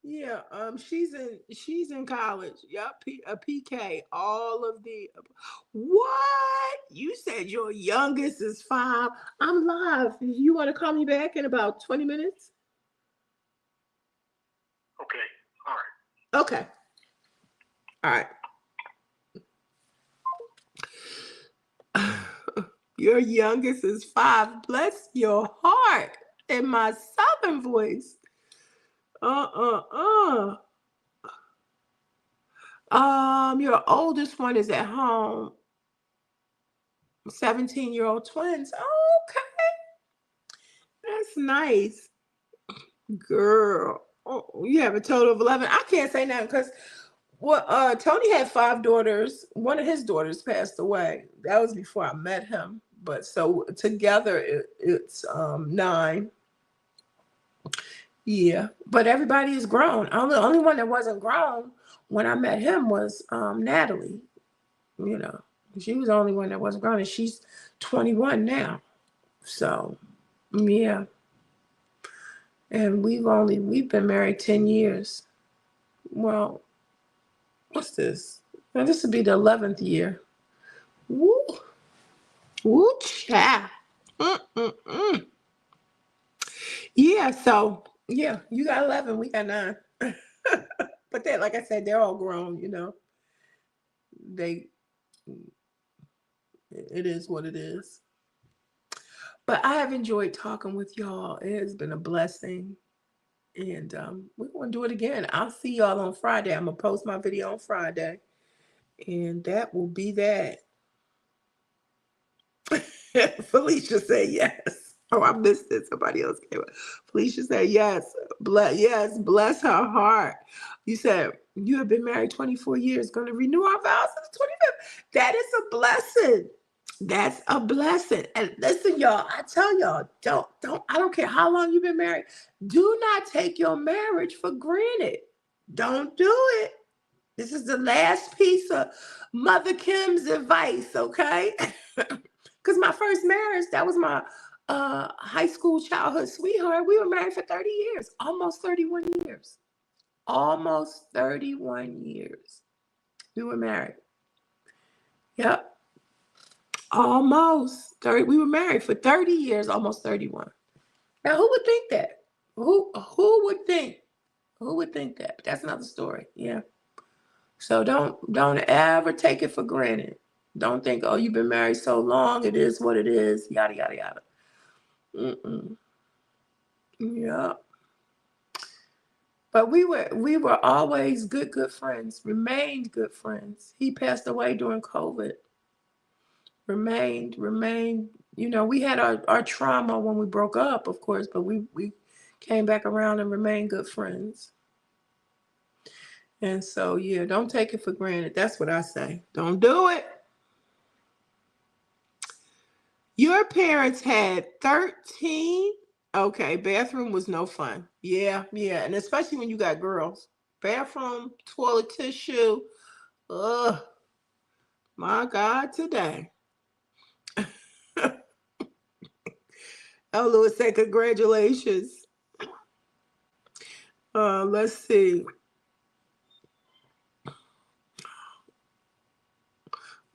B: Yeah, she's in college. Yep, a PK. All of the what? You said your youngest is 5. I'm live. You want to call me back in about 20 minutes?
C: Okay. All right.
B: Okay. All right. Your youngest is 5. Bless your heart. In my southern voice. Uh. Your oldest one is at home. 17-year-old twins. Okay. That's nice. Girl. Oh, you have a total of 11. I can't say nothing because Tony had 5 daughters. One of his daughters passed away. That was before I met him. But so together it's 9. Yeah. But everybody is grown. The only one that wasn't grown when I met him was Natalie. She was the only one that wasn't grown, and she's 21 now. So, yeah. And we've been married 10 years. Well, what's this? Now, this would be the 11th year. Woo. Woo, cha. Mm-mm-mm. Yeah, so, yeah, you got 11, we got 9. But like I said, they're all grown, They, it is what it is. But I have enjoyed talking with y'all. It has been a blessing. And we're going to do it again. I'll see y'all on Friday. I'm going to post my video on Friday. And that will be that. Felicia said yes. Oh, I missed it. Somebody else came up. Felicia said yes. Bless her heart. You said you have been married 24 years, going to renew our vows to the 25th. That is a blessing. That's a blessing. And listen, y'all, I tell y'all, I don't care how long you've been married. Do not take your marriage for granted. Don't do it. This is the last piece of Mother Kim's advice, okay? Because my first marriage, that was my high school childhood sweetheart. We were married for 30 years, almost 31 years. Almost 31 years. We were married. Yep. Almost 30. We were married for 30 years, almost 31. Now, who would think that? Who would think? Who would think that? But that's another story. Yeah. So don't ever take it for granted. Don't think, oh, you've been married so long, it is what it is, yada, yada, yada. Mm-mm. Yeah. But we were always good friends, remained good friends. He passed away during COVID. Remained. We had our trauma when we broke up, of course, but we came back around and remained good friends. And so, yeah, don't take it for granted. That's what I say. Don't do it. Your parents had 13? Okay, bathroom was no fun. Yeah. And especially when you got girls. Bathroom, toilet tissue. Ugh. My God, today. Oh, Lewis said, congratulations. Let's see.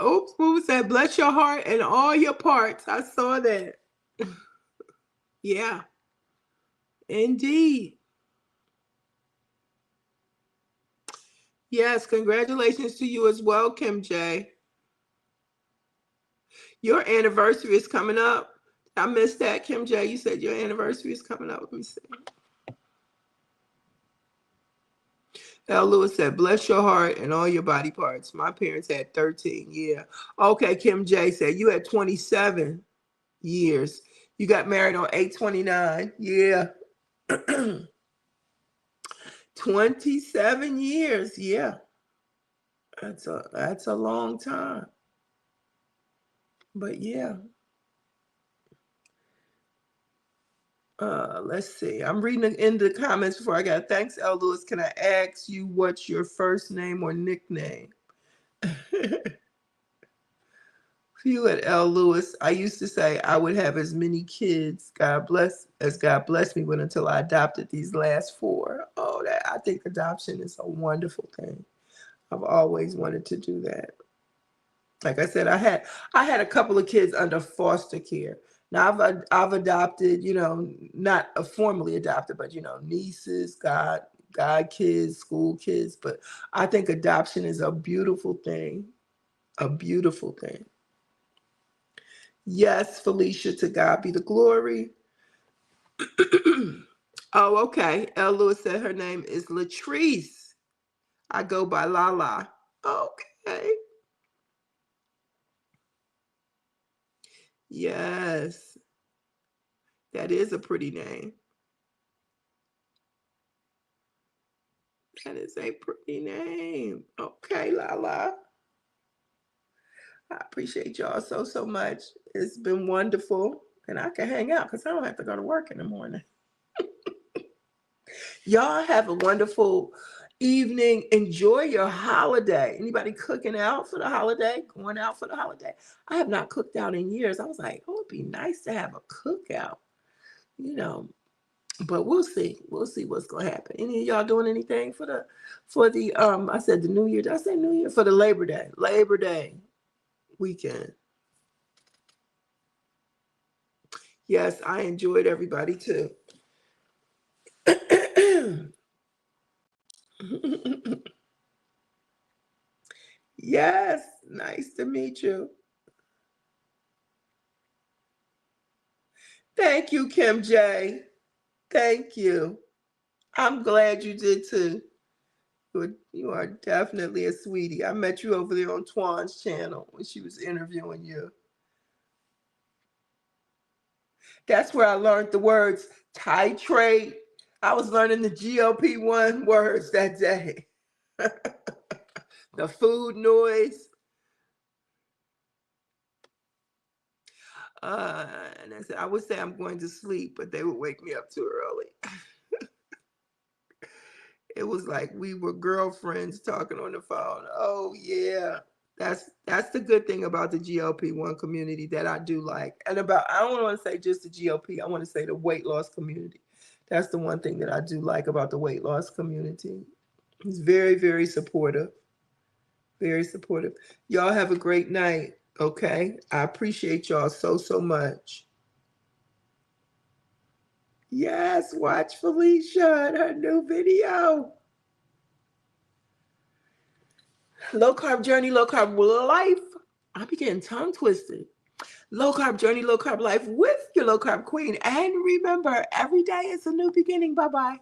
B: Oops, what was that? Bless your heart and all your parts. I saw that. Yeah, indeed. Yes, congratulations to you as well, Kim J. Your anniversary is coming up. I missed that, Kim J. You said your anniversary is coming up. Let me see. L. Lewis said, bless your heart and all your body parts. My parents had 13. Yeah. Okay, Kim J said, you had 27 years. You got married on 8/29. Yeah. 27 years. Yeah. That's a long time. But yeah. Let's see. I'm reading in the comments before I got. Thanks, L. Lewis. Can I ask you what's your first name or nickname? You at L. Lewis. I used to say I would have as many kids, God bless me with, until I adopted these last 4. Oh, that I think adoption is a wonderful thing. I've always wanted to do that. Like I said, I had a couple of kids under foster care. Now I've adopted, not formally adopted, but nieces, god kids, school kids. But I think adoption is a beautiful thing, a beautiful thing. Yes, Felicia, to God be the glory. Oh, okay. L. Lewis said her name is Latrice. I go by Lala. Okay. Yes. That is a pretty name. That is a pretty name. Okay, Lala. I appreciate y'all so much. It's been wonderful. And I can hang out because I don't have to go to work in the morning. Y'all have a wonderful evening. Enjoy your holiday. Anybody cooking out for the holiday? Going out for the holiday? I have not cooked out in years. I was like, oh, it'd be nice to have a cookout, but we'll see. We'll see what's gonna happen. Any of y'all doing anything for the I said the New Year. Did I say New Year? For the Labor Day weekend. Yes, I enjoyed everybody too. Yes, nice to meet you. Thank you, Kim J. Thank you. I'm glad you did too. You are definitely a sweetie. I met you over there on Twan's channel when she was interviewing you. That's where I learned the words titrate. I was learning the GLP-1 words that day. The food noise. And I said, I would say I'm going to sleep, but they would wake me up too early. It was like we were girlfriends talking on the phone. Oh yeah. That's the good thing about the GLP-1 community that I do like. And I don't want to say just the GLP, I want to say the weight loss community. That's the one thing that I do like about the weight loss community. It's very, very supportive. Very supportive. Y'all have a great night. Okay. I appreciate y'all so much. Yes, watch Felicia and her new video. Low carb journey, low carb life. I be getting tongue twisted. Low carb journey, low carb life with your low carb queen. And remember, every day is a new beginning. Bye-bye.